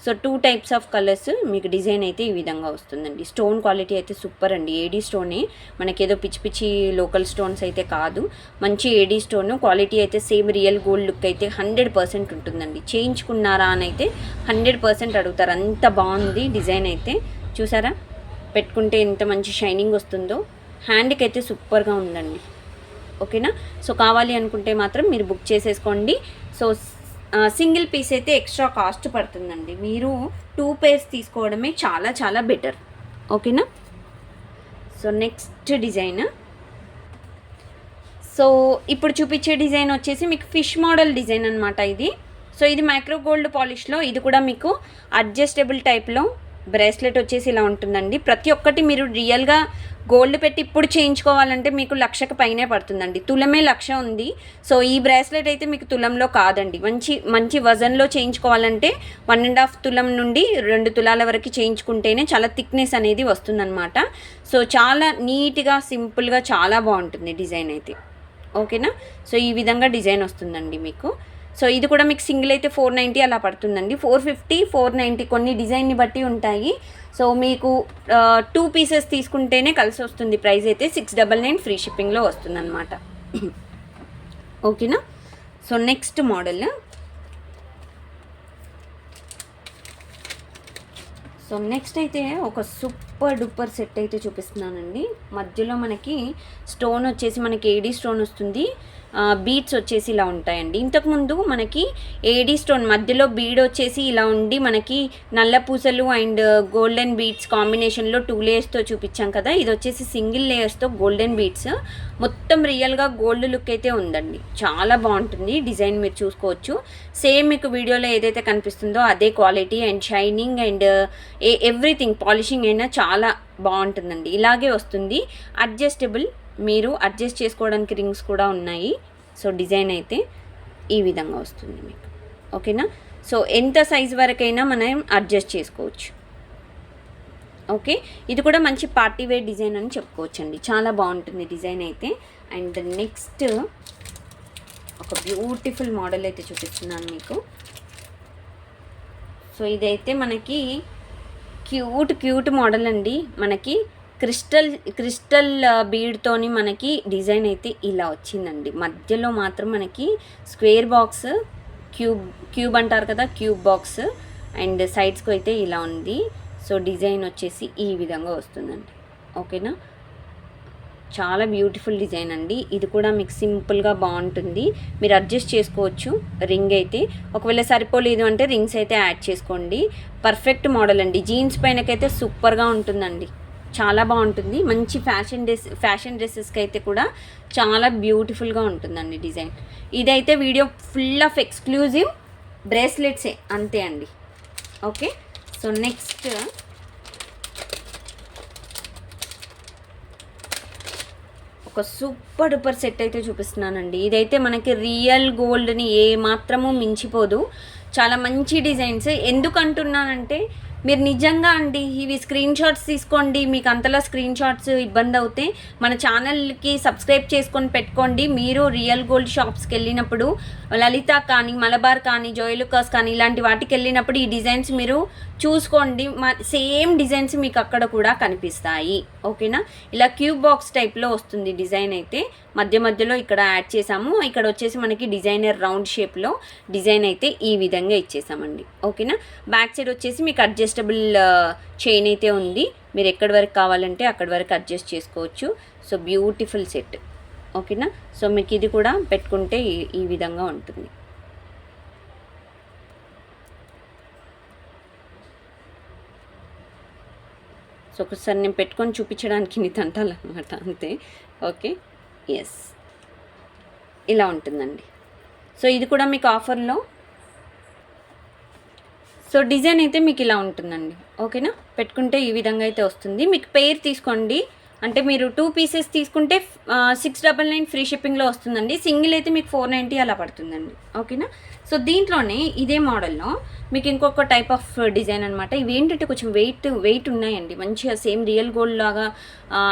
సో 2 types ఆఫ్ కలర్స్ మీకు డిజైన్ అయితే ఈ విధంగా వస్తుందండి. స్టోన్ క్వాలిటీ అయితే సూపర్ అండి. ఏడీ స్టోనే, మనకేదో పిచ్చి పిచ్చి లోకల్ స్టోన్స్ అయితే కాదు, మంచి ఏడీ స్టోన్. క్వాలిటీ అయితే సేమ్ రియల్ గోల్డ్ లుక్ అయితే 100% ఉంటుందండి. చేయించుకున్నారా అని అయితే 100% అడుగుతారు, అంత బాగుంది డిజైన్ అయితే. చూసారా, పెట్టుకుంటే ఎంత మంచి షైనింగ్ వస్తుందో. హ్యాండ్కి అయితే సూపర్గా ఉందండి. ఓకేనా. సో కావాలి అనుకుంటే మాత్రం మీరు బుక్ చేసేసుకోండి. సో సింగిల్ పీస్ అయితే ఎక్స్ట్రా కాస్ట్ పడుతుందండి. మీరు 2 pairs తీసుకోవడమే చాలా చాలా బెటర్. ఓకేనా. సో నెక్స్ట్ డిజైన్, సో ఇప్పుడు చూపించే డిజైన్ వచ్చేసి మీకు ఫిష్ మోడల్ డిజైన్ అనమాట ఇది. సో ఇది మైక్రో గోల్డ్ పాలిష్లో, ఇది కూడా మీకు అడ్జస్టబుల్ టైప్లో బ్రేస్లెట్ వచ్చేసి ఇలా ఉంటుందండి. ప్రతి ఒక్కటి మీరు రియల్గా గోల్డ్ పెట్టి ఇప్పుడు చేయించుకోవాలంటే మీకు 1,00,000కి పైనే పడుతుందండి. తులమే 1,00,000 ఉంది. సో ఈ బ్రేస్లెట్ అయితే మీకు తులంలో కాదండి. మంచి వజన్లో చేయించుకోవాలంటే 1.5 తులం నుండి 2 తులాల వరకు చేయించుకుంటేనే చాలా థిక్నెస్ అనేది వస్తుందన్నమాట. సో చాలా నీట్గా సింపుల్గా చాలా బాగుంటుంది డిజైన్ అయితే. ఓకేనా. సో ఈ విధంగా డిజైన్ వస్తుందండి మీకు. సో ఇది కూడా మీకు సింగిల్ అయితే 490 అలా పడుతుందండి. 450, 490 కొన్ని డిజైన్ని బట్టి ఉంటాయి. సో మీకు 2 పీసెస్ తీసుకుంటేనే కలిసి వస్తుంది. ప్రైస్ అయితే 699 ఫ్రీ షిప్పింగ్లో వస్తుందన్నమాట. ఓకేనా. So next model. So next అయితే ఒక సూపర్ డూపర్ సెట్ అయితే చూపిస్తున్నానండి. మధ్యలో మనకి స్టోన్ వచ్చేసి మనకి ఏడీ స్టోన్ వస్తుంది. బీడ్స్ వచ్చేసి ఇలా ఉంటాయండి. ఇంతకుముందు మనకి ఏడీ స్టోన్ మధ్యలో బీడ్ వచ్చేసి ఇలా ఉండి మనకి నల్ల పూసలు అండ్ గోల్డెన్ బీడ్స్ కాంబినేషన్లో 2 లేయర్స్తో చూపించాం కదా. ఇది వచ్చేసి సింగిల్ లేయర్స్తో గోల్డెన్ బీడ్స్. మొత్తం రియల్గా గోల్డ్ లుక్ అయితే ఉందండి. చాలా బాగుంటుంది డిజైన్, మీరు చూసుకోవచ్చు. సేమ్ మీకు వీడియోలో ఏదైతే కనిపిస్తుందో అదే quality and shining and everything polishing అయినా చాలా బాగుంటుందండి. ఇలాగే వస్తుంది. అడ్జస్టబుల్, మీరు అడ్జస్ట్ చేసుకోవడానికి రింగ్స్ కూడా ఉన్నాయి. సో డిజైన్ అయితే ఈ విధంగా వస్తుంది మీకు. ఓకేనా. సో ఎంత సైజ్ వరకైనా మనం అడ్జస్ట్ చేసుకోవచ్చు. ఓకే. ఇది కూడా మంచి పార్టీ వేర్ డిజైన్ అని చెప్పుకోవచ్చు అండి. చాలా బాగుంటుంది డిజైన్ అయితే. అండ్ నెక్స్ట్ ఒక బ్యూటిఫుల్ మోడల్ అయితే చూపిస్తున్నాను మీకు. సో ఇదైతే మనకి క్యూట్ మోడల్ అండి. మనకి క్రిస్టల్ బీడ్తోని మనకి డిజైన్ అయితే ఇలా వచ్చిందండి. మధ్యలో మాత్రం మనకి స్క్వేర్ బాక్స్, క్యూబ్ అంటారు కదా, క్యూబ్ బాక్స్ అండ్ సైడ్స్కి అయితే ఇలా ఉంది. సో డిజైన్ వచ్చేసి ఈ విధంగా వస్తుందండి. ఓకేనా. చాలా బ్యూటిఫుల్ డిజైన్ అండి. ఇది కూడా మీకు సింపుల్గా బాగుంటుంది. మీరు అడ్జస్ట్ చేసుకోవచ్చు రింగ్ అయితే. ఒకవేళ సరిపోలేదు అంటే రింగ్స్ అయితే యాడ్ చేసుకోండి. పర్ఫెక్ట్ మోడల్ అండి. జీన్స్ పైనకైతే సూపర్గా ఉంటుందండి. చాలా బాగుంటుంది. మంచి ఫ్యాషన్ డ్రెస్సెస్కి అయితే కూడా చాలా బ్యూటిఫుల్గా ఉంటుందండి డిజైన్. ఇదైతే వీడియో ఫుల్ ఆఫ్ ఎక్స్క్లూజివ్ బ్రేస్లెట్సే అంతే అండి. ఓకే. సో నెక్స్ట్ ఒక సూపర్ డూపర్ సెట్ అయితే చూపిస్తున్నానండి. ఇదైతే మనకి రియల్ గోల్డ్ని ఏ మాత్రము మించిపోదు. చాలా మంచి డిజైన్స్. ఎందుకు అంటున్నానంటే మీరు నిజంగా అండి ఇవి స్క్రీన్ షాట్స్ తీసుకోండి. మీకు అంతలా స్క్రీన్ షాట్స్ ఇబ్బంది అవుతే మన ఛానల్కి సబ్స్క్రైబ్ చేసుకొని పెట్టుకోండి. మీరు రియల్ గోల్డ్ షాప్స్కి వెళ్ళినప్పుడు, లలిత కానీ, మలబార్ కానీ, జోయలుకాస్ కానీ ఇలాంటి వాటికి వెళ్ళినప్పుడు ఈ డిజైన్స్ మీరు చూసుకోండి. సేమ్ డిజైన్స్ మీకు అక్కడ కూడా కనిపిస్తాయి. ఓకేనా. ఇలా క్యూబ్ బాక్స్ టైప్లో వస్తుంది డిజైన్ అయితే. మధ్యలో ఇక్కడ యాడ్ చేసాము. ఇక్కడ వచ్చేసి మనకి డిజైనర్ రౌండ్ షేప్లో డిజైన్ అయితే ఈ విధంగా ఇచ్చేసామండి. ఓకేనా. బ్యాక్ సైడ్ వచ్చేసి మీకు అడ్జస్టబుల్ చైన్ అయితే ఉంది. మీరు ఎక్కడి వరకు కావాలంటే అక్కడి వరకు అడ్జస్ట్ చేసుకోవచ్చు. So beautiful set. ఓకేనా. సో మీకు ఇది కూడా పెట్టుకుంటే ఈ విధంగా ఉంటుంది. సో ఒకసారి నేను పెట్టుకొని చూపించడానికి నీ తంటాలన్నమాట అంతే. ఓకే. ఎస్, ఇలా ఉంటుందండి. సో ఇది కూడా మీకు ఆఫర్లో. సో డిజైన్ అయితే మీకు ఇలా ఉంటుందండి. ఓకేనా. పెట్టుకుంటే ఈ విధంగా అయితే వస్తుంది. మీకు పెయిర్ తీసుకోండి. అంటే మీరు 2 పీసెస్ తీసుకుంటే 699 ఫ్రీ షిప్పింగ్లో వస్తుందండి. సింగిల్ అయితే మీకు 490 అలా పడుతుందండి. ఓకేనా. సో దీంట్లోనే ఇదే మోడల్లో మీకు ఇంకొక టైప్ ఆఫ్ డిజైన్ అనమాట. ఇవి ఏంటంటే కొంచెం వెయిట్ ఉన్నాయండి. మంచిగా సేమ్ రియల్ గోల్డ్ లాగా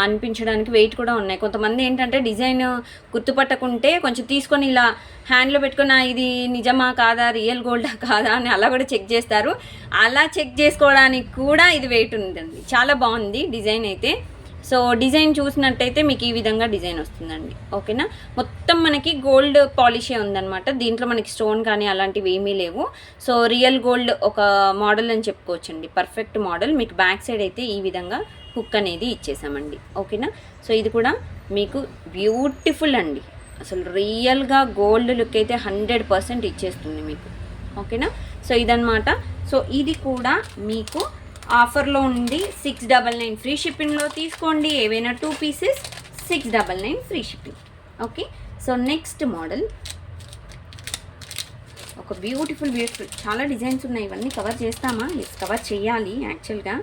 అనిపించడానికి వెయిట్ కూడా ఉన్నాయి. కొంతమంది ఏంటంటే డిజైన్ గుర్తుపట్టకుంటే కొంచెం తీసుకొని ఇలా హ్యాండ్లో పెట్టుకున్న ఇది నిజమా కాదా, రియల్ గోల్డా కాదా అని అలా కూడా చెక్ చేస్తారు. అలా చెక్ చేసుకోవడానికి కూడా ఇది వెయిట్ ఉందండి. చాలా బాగుంది డిజైన్ అయితే. సో డిజైన్ చూసినట్టయితే మీకు ఈ విధంగా డిజైన్ వస్తుందండి. ఓకేనా. మొత్తం మనకి గోల్డ్ పాలిషే ఉందన్నమాట. దీంట్లో మనకి స్టోన్ కానీ అలాంటివి ఏమీ లేవు. సో రియల్ గోల్డ్ ఒక మోడల్ అని చెప్పుకోవచ్చండి. Perfect model. మీకు బ్యాక్ సైడ్ అయితే ఈ విధంగా హుక్ అనేది ఇచ్చేసామండి. ఓకేనా. సో ఇది కూడా మీకు బ్యూటిఫుల్ అండి. అసలు రియల్గా గోల్డ్ లుక్ అయితే 100% ఇచ్చేస్తుంది మీకు. ఓకేనా. సో ఇదన్నమాట. సో ఇది కూడా మీకు ఆఫర్లో ఉంది. 699 ఫ్రీ షిప్పింగ్లో తీసుకోండి. ఏవైనా 2 pieces 699 free shipping. Okay. So next model ఒక బ్యూటిఫుల్ చాలా డిజైన్స్ ఉన్నాయి. ఇవన్నీ కవర్ చేస్తామా? కవర్ చేయాలి యాక్చువల్గా.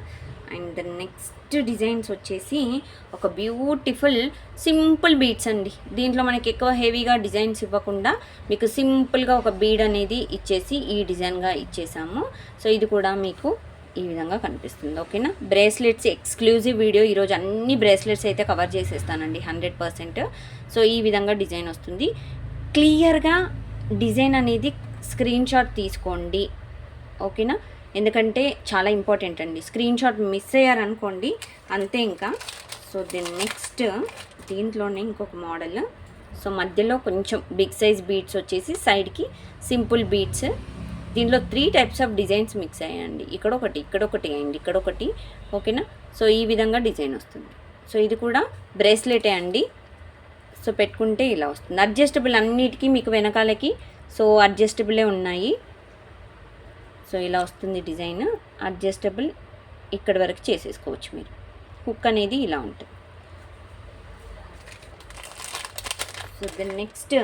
అండ్ నెక్స్ట్ డిజైన్స్ వచ్చేసి ఒక బ్యూటిఫుల్ సింపుల్ బీడ్స్ అండి. దీంట్లో మనకి ఎక్కువ హెవీగా డిజైన్స్ ఇవ్వకుండా మీకు సింపుల్గా ఒక బీడ్ అనేది ఇచ్చేసి ఈ డిజైన్గా ఇచ్చేసాము. సో ఇది కూడా మీకు ఈ విధంగా కనిపిస్తుంది. ఓకేనా? బ్రేస్లెట్స్ ఎక్స్క్లూజివ్ వీడియో ఈరోజు అన్ని బ్రేస్లెట్స్ అయితే కవర్ చేసేస్తానండి 100%. సో ఈ విధంగా డిజైన్ వస్తుంది. క్లియర్గా డిజైన్ అనేది స్క్రీన్ షాట్ తీసుకోండి. ఓకేనా? ఎందుకంటే చాలా ఇంపార్టెంట్ అండి. స్క్రీన్ షాట్ మిస్ అయ్యారనుకోండి అంతే ఇంకా. సో నెక్స్ట్ దీంట్లోనే ఇంకొక మోడల్. సో మధ్యలో కొంచెం బిగ్ సైజ్ బీడ్స్ వచ్చేసి సైడ్కి సింపుల్ బీడ్స్. దీంట్లో 3 టైప్స్ ఆఫ్ డిజైన్స్ మిక్స్ అయ్యాయండి. ఇక్కడొకటి అండి, ఇక్కడొకటి. ఓకేనా? సో ఈ విధంగా డిజైన్ వస్తుంది. సో ఇది కూడా బ్రేస్లెటే అండి. సో పెట్టుకుంటే ఇలా వస్తుంది. అడ్జస్టబుల్ అన్నిటికీ మీకు వెనకాలకి సో అడ్జస్టబులే ఉన్నాయి. సో ఇలా వస్తుంది డిజైన్. అడ్జస్టబుల్ ఇక్కడ వరకు చేసేసుకోవచ్చు మీరు. హుక్ అనేది ఇలా ఉంటుంది. సో నెక్స్ట్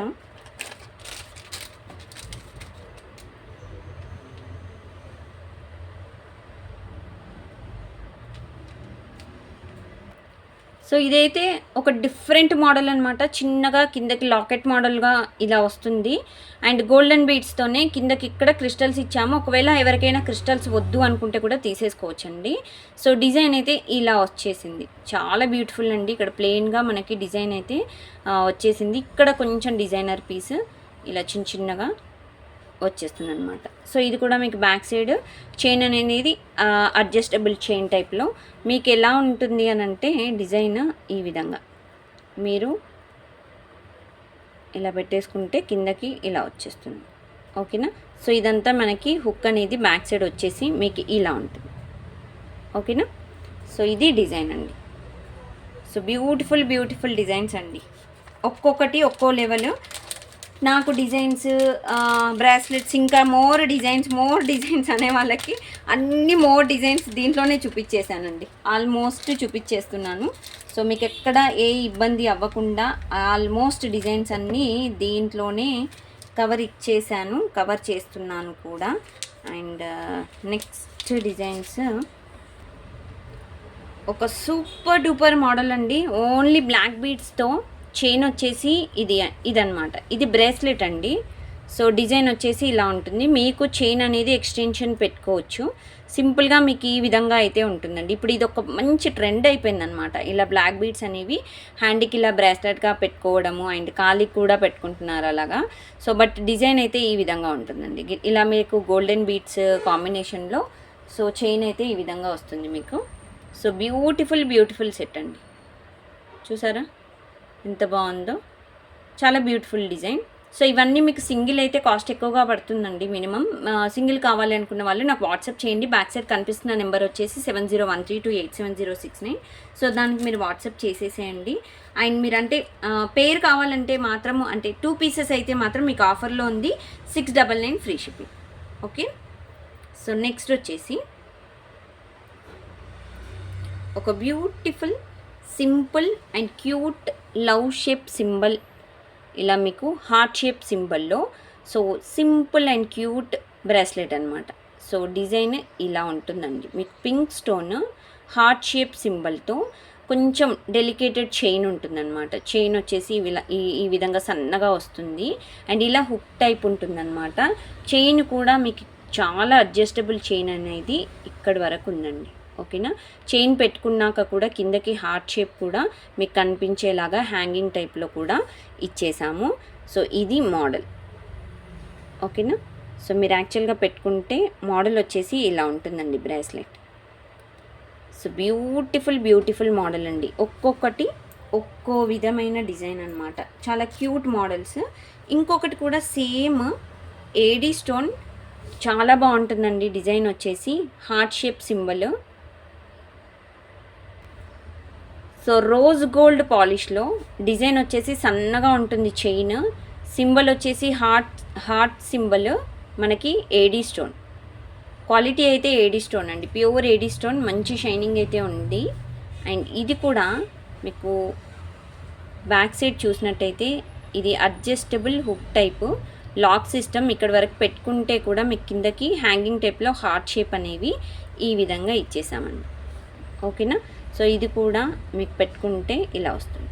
సో ఇదైతే ఒక డిఫరెంట్ మోడల్ అనమాట. చిన్నగా కిందకి లాకెట్ మోడల్గా ఇలా వస్తుంది. అండ్ గోల్డెన్ బీడ్స్తోనే కిందకి ఇక్కడ క్రిస్టల్స్ ఇచ్చాము. ఒకవేళ ఎవరికైనా క్రిస్టల్స్ వద్దు అనుకుంటే కూడా తీసేసుకోవచ్చండి. సో డిజైన్ అయితే ఇలా వచ్చేసింది. చాలా బ్యూటిఫుల్ అండి. ఇక్కడ ప్లెయిన్గా మనకి డిజైన్ అయితే వచ్చేసింది. ఇక్కడ కొంచెం డిజైనర్ పీస్ ఇలా చిన్నగా వచ్చేస్తుంది అనమాట. సో ఇది కూడా మీకు బ్యాక్ సైడ్ చైన్ అనేది అడ్జస్టబుల్ చైన్ టైప్లో మీకు ఎలా ఉంటుంది అని అంటే డిజైన్ ఈ విధంగా మీరు ఇలా పెట్టేసుకుంటే కిందకి ఇలా వచ్చేస్తుంది. ఓకేనా? సో ఇదంతా మనకి హుక్ అనేది బ్యాక్ సైడ్ వచ్చేసి మీకు ఇలా ఉంటుంది. ఓకేనా? సో ఇది డిజైన్ అండి. సో బ్యూటిఫుల్ డిజైన్స్ అండి. ఒక్కొక్కటి ఒక్కో లెవెల్. నాకు డిజైన్స్ బ్రాస్లెట్స్ ఇంకా మోర్ డిజైన్స్ అనే వాళ్ళకి అన్ని మోర్ డిజైన్స్ దీంట్లోనే చూపించేశానండి. ఆల్మోస్ట్ చూపించేస్తున్నాను. సో మీకు ఎక్కడ ఏ ఇబ్బంది అవ్వకుండా ఆల్మోస్ట్ డిజైన్స్ అన్నీ దీంట్లోనే కవర్ చేస్తున్నాను కూడా. అండ్ నెక్స్ట్ డిజైన్స్ ఒక సూపర్ డూపర్ మోడల్ అండి. ఓన్లీ బ్లాక్ బీడ్స్తో చైన్ వచ్చేసి ఇదన్నమాట. ఇది బ్రేస్లెట్ అండి. సో డిజైన్ వచ్చేసి ఇలా ఉంటుంది. మీకు చైన్ అనేది ఎక్స్టెన్షన్ పెట్టుకోవచ్చు. సింపుల్గా మీకు ఈ విధంగా అయితే ఉంటుందండి. ఇప్పుడు ఇది ఒక మంచి ట్రెండ్ అయిపోయిందనమాట. ఇలా బ్లాక్ బీడ్స్ అనేవి హ్యాండ్కి ఇలా బ్రేస్లెట్గా పెట్టుకోవడము అండ్ కాలికి కూడా పెట్టుకుంటున్నారు అలాగా. సో బట్ డిజైన్ అయితే ఈ విధంగా ఉంటుందండి. ఇలా మీకు గోల్డెన్ బీడ్స్ కాంబినేషన్లో సో చైన్ అయితే ఈ విధంగా వస్తుంది మీకు. సో బ్యూటిఫుల్ సెట్ అండి. చూసారా ఎంత బాగుందో? చాలా బ్యూటిఫుల్ డిజైన్. సో ఇవన్నీ మీకు సింగిల్ అయితే కాస్ట్ ఎక్కువగా పడుతుందండి. మినిమం సింగిల్ కావాలి అనుకున్న వాళ్ళు నాకు వాట్సాప్ చేయండి. బ్యాక్ సైడ్ కనిపిస్తున్న నెంబర్ వచ్చేసి 7013287069. సో దానికి మీరు వాట్సాప్ చేసేసేయండి. అండ్ మీరు అంటే పేర్ కావాలంటే మాత్రము అంటే 2 పీసెస్ అయితే మాత్రం మీకు ఆఫర్లో ఉంది 699 free shipping. Okay? So next వచ్చేసి ఒక beautiful simple and cute love shape symbol. ఇలా మీకు హార్ట్ షేప్ సింబల్లో so simple and cute bracelet అనమాట. సో డిజైన్ ఇలా ఉంటుందండి. మీకు పింక్ స్టోన్ హార్ట్ షేప్ సింబల్తో కొంచెం డెలికేటెడ్ చైన్ ఉంటుందన్నమాట. చైన్ వచ్చేసి ఈ విధంగా సన్నగా వస్తుంది. అండ్ ఇలా హుక్ టైప్ ఉంటుందన్నమాట. చైన్ కూడా మీకు చాలా అడ్జస్టబుల్ చైన్ అనేది ఇక్కడి వరకు ఉందండి. ఓకేనా? చైన్ పెట్టుకున్నాక కూడా కిందకి హార్ట్ షేప్ కూడా మీకు కనిపించేలాగా హ్యాంగింగ్ టైప్లో కూడా ఇచ్చేసాము. సో ఇది మోడల్. ఓకేనా? సో మీరు యాక్చువల్గా పెట్టుకుంటే మోడల్ వచ్చేసి ఇలా ఉంటుందండి బ్రేస్లెట్. సో బ్యూటిఫుల్ మోడల్ అండి. ఒక్కొక్కటి ఒక్కో విధమైన డిజైన్ అనమాట. చాలా క్యూట్ మోడల్స్. ఇంకొకటి కూడా సేమ్ ఏడీ స్టోన్ చాలా బాగుంటుందండి. డిజైన్ వచ్చేసి heart shape symbol. So rose gold పాలిష్లో డిజైన్ వచ్చేసి సన్నగా ఉంటుంది. చైన్ సింబల్ వచ్చేసి హార్ట్ సింబల్ మనకి ఏడీ స్టోన్. క్వాలిటీ అయితే ఏడీ స్టోన్ అండి. Pure AD stone. మంచి షైనింగ్ అయితే ఉంది. అండ్ ఇది కూడా మీకు బ్యాక్ సైడ్ చూసినట్టయితే ఇది adjustable hook type lock system ఇక్కడ వరకు పెట్టుకుంటే కూడా మీకు కిందకి హ్యాంగింగ్ టైప్లో హార్ట్ షేప్ అనేవి ఈ విధంగా ఇచ్చేసామండి. ఓకేనా. సో ఇది కూడా మీకు పెట్టుకుంటే ఇలా వస్తుంది.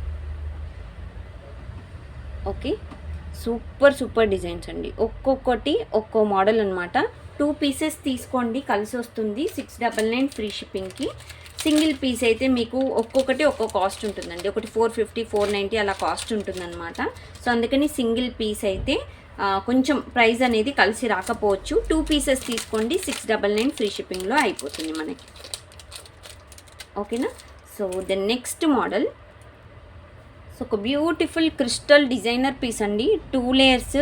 ఓకే, సూపర్ డిజైన్స్ అండి. ఒక్కొక్కటి ఒక్కో మోడల్ అనమాట. 2 పీసెస్ తీసుకోండి, కలిసి వస్తుంది. 699 ఫ్రీ షిప్పింగ్కి. సింగిల్ పీస్ అయితే మీకు ఒక్కొక్కటి ఒక్కో కాస్ట్ ఉంటుందండి. ఒకటి 450, 490 అలా కాస్ట్ ఉంటుందన్నమాట. సో అందుకని సింగిల్ పీస్ అయితే కొంచెం ప్రైస్ అనేది కలిసి రాకపోవచ్చు. 2 పీసెస్ తీసుకోండి, 699 ఫ్రీ షిప్పింగ్లో అయిపోతుంది మనకి. ఓకేనా. So the next model, so ఒక బ్యూటిఫుల్ క్రిస్టల్ డిజైనర్ పీస్ అండి. 2 లేయర్స్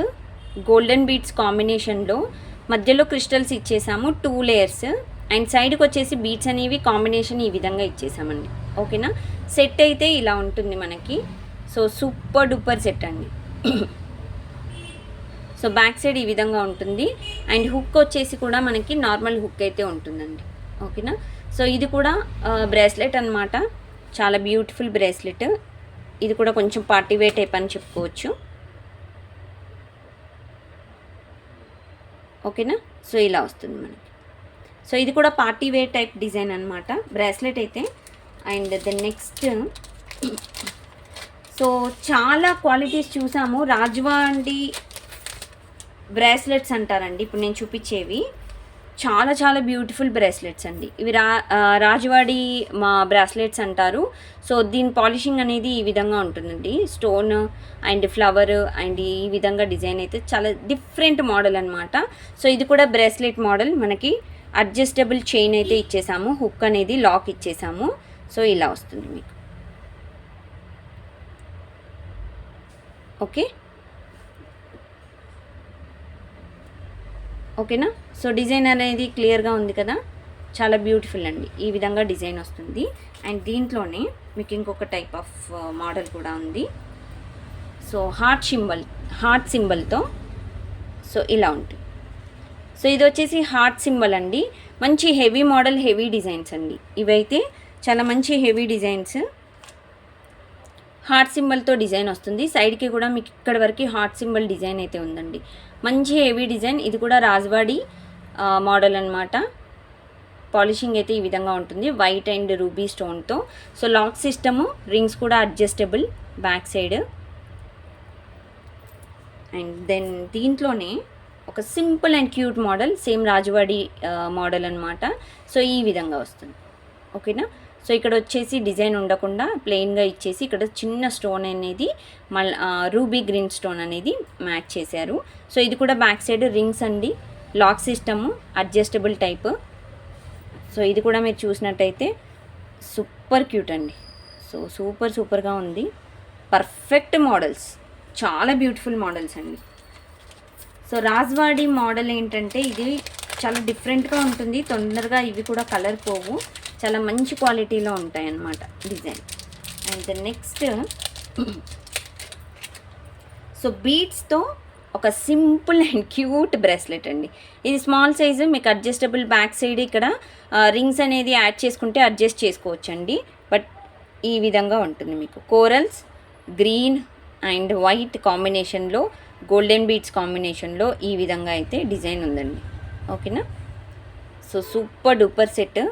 గోల్డెన్ బీడ్స్ కాంబినేషన్లో మధ్యలో క్రిస్టల్స్ ఇచ్చేసాము, 2 లేయర్స్. అండ్ సైడ్కి వచ్చేసి బీడ్స్ అనేవి కాంబినేషన్ ఈ విధంగా ఇచ్చేసామండి. ఓకేనా. సెట్ అయితే ఇలా ఉంటుంది మనకి. సో సూపర్ డూపర్ సెట్ అండి. సో బ్యాక్ సైడ్ ఈ విధంగా ఉంటుంది. అండ్ హుక్ వచ్చేసి కూడా మనకి నార్మల్ హుక్ అయితే ఉంటుందండి. ఓకేనా. సో ఇది కూడా బ్రేస్లెట్ అనమాట. చాలా బ్యూటిఫుల్ బ్రేస్లెట్. ఇది కూడా కొంచెం పార్టీ వేర్ టైప్ అని చెప్పుకోవచ్చు. ఓకేనా. సో ఇలా వస్తుంది మనకి. సో ఇది కూడా పార్టీ వేర్ టైప్ డిజైన్ అనమాట, బ్రేస్లెట్ అయితే. అండ్ ద నెక్స్ట్, సో చాలా క్వాలిటీస్ చూసాము. రాజ్వాడి బ్రేస్లెట్స్ అంటారండి ఇప్పుడు నేను చూపించేవి. చాలా బ్యూటిఫుల్ బ్రేస్లెట్స్ అండి ఇవి. రాజ్వాడి మా బ్రేస్లెట్స్ అంటారు. సో దీని పాలిషింగ్ అనేది ఈ విధంగా ఉంటుందండి. స్టోన్ అండ్ ఫ్లవర్ అండ్ ఈ విధంగా డిజైన్ అయితే చాలా డిఫరెంట్ మోడల్ అనమాట. సో ఇది కూడా బ్రేస్లెట్ మోడల్. మనకి అడ్జస్టబుల్ చైన్ అయితే ఇచ్చేసాము, హుక్ అనేది లాక్ ఇచ్చేసాము. సో ఇలా వస్తుంది మీకు. ఓకే, ఓకేనా. సో డిజైన్ అనేది క్లియర్గా ఉంది కదా, చాలా బ్యూటిఫుల్ అండి. ఈ విధంగా డిజైన్ వస్తుంది. అండ్ దీంట్లోనే మీకు ఇంకొక టైప్ ఆఫ్ మోడల్ కూడా ఉంది. సో హార్ట్ సింబల్తో సో ఇలా ఉంటుంది. సో ఇది వచ్చేసి హార్ట్ సింబల్ అండి. మంచి హెవీ మోడల్, హెవీ డిజైన్స్ అండి ఇవైతే. చాలా మంచి హెవీ డిజైన్స్. హార్ట్ సింబల్తో డిజైన్ వస్తుంది. సైడ్కి కూడా మీకు ఇక్కడ వరకు హార్ట్ సింబల్ డిజైన్ అయితే ఉందండి. మంచి హెవీ డిజైన్. ఇది కూడా రాజ్వాడి మోడల్ అనమాట. పాలిషింగ్ అయితే ఈ విధంగా ఉంటుంది, వైట్ అండ్ రూబీ స్టోన్తో. సో లాక్ సిస్టము, రింగ్స్ కూడా adjustable back side. And then దీంట్లోనే ఒక simple and cute model, same Rajwadi model అనమాట. సో ఈ విధంగా వస్తుంది. ఓకేనా. సో ఇక్కడ వచ్చేసి డిజైన్ ఉండకుండా ప్లెయిన్గా ఇచ్చేసి ఇక్కడ చిన్న స్టోన్ అనేది రూబీ గ్రీన్ స్టోన్ అనేది మ్యాచ్ చేశారు. సో ఇది కూడా బ్యాక్ సైడ్ రింగ్స్ అండి. Lock system, adjustable type. So ఇది కూడా మీరు చూసినట్టయితే సూపర్ క్యూట్ అండి. సో సూపర్గా ఉంది. పర్ఫెక్ట్ మోడల్స్, చాలా బ్యూటిఫుల్ మోడల్స్ అండి. సో రాజ్వాడి మోడల్ ఏంటంటే ఇది చాలా డిఫరెంట్గా ఉంటుంది. తొందరగా ఇవి కూడా కలర్ పోవు, చాలా మంచి క్వాలిటీలో ఉంటాయి అన్నమాట డిజైన్. అండ్ నెక్స్ట్, సో బీడ్స్తో ఒక సింపుల్ అండ్ క్యూట్ బ్రేస్లెట్ అండి. ఇది స్మాల్ సైజు, మీకు అడ్జస్టబుల్ బ్యాక్ సైడ్ ఇక్కడ రింగ్స్ అనేది యాడ్ చేసుకుంటే అడ్జస్ట్ చేసుకోవచ్చు అండి. బట్ ఈ విధంగా ఉంటుంది మీకు. కోరల్స్, గ్రీన్ అండ్ వైట్ కాంబినేషన్లో, గోల్డెన్ బీడ్స్ కాంబినేషన్లో ఈ విధంగా అయితే డిజైన్ ఉందండి. ఓకేనా. సో సూపర్ డూపర్ సెట్,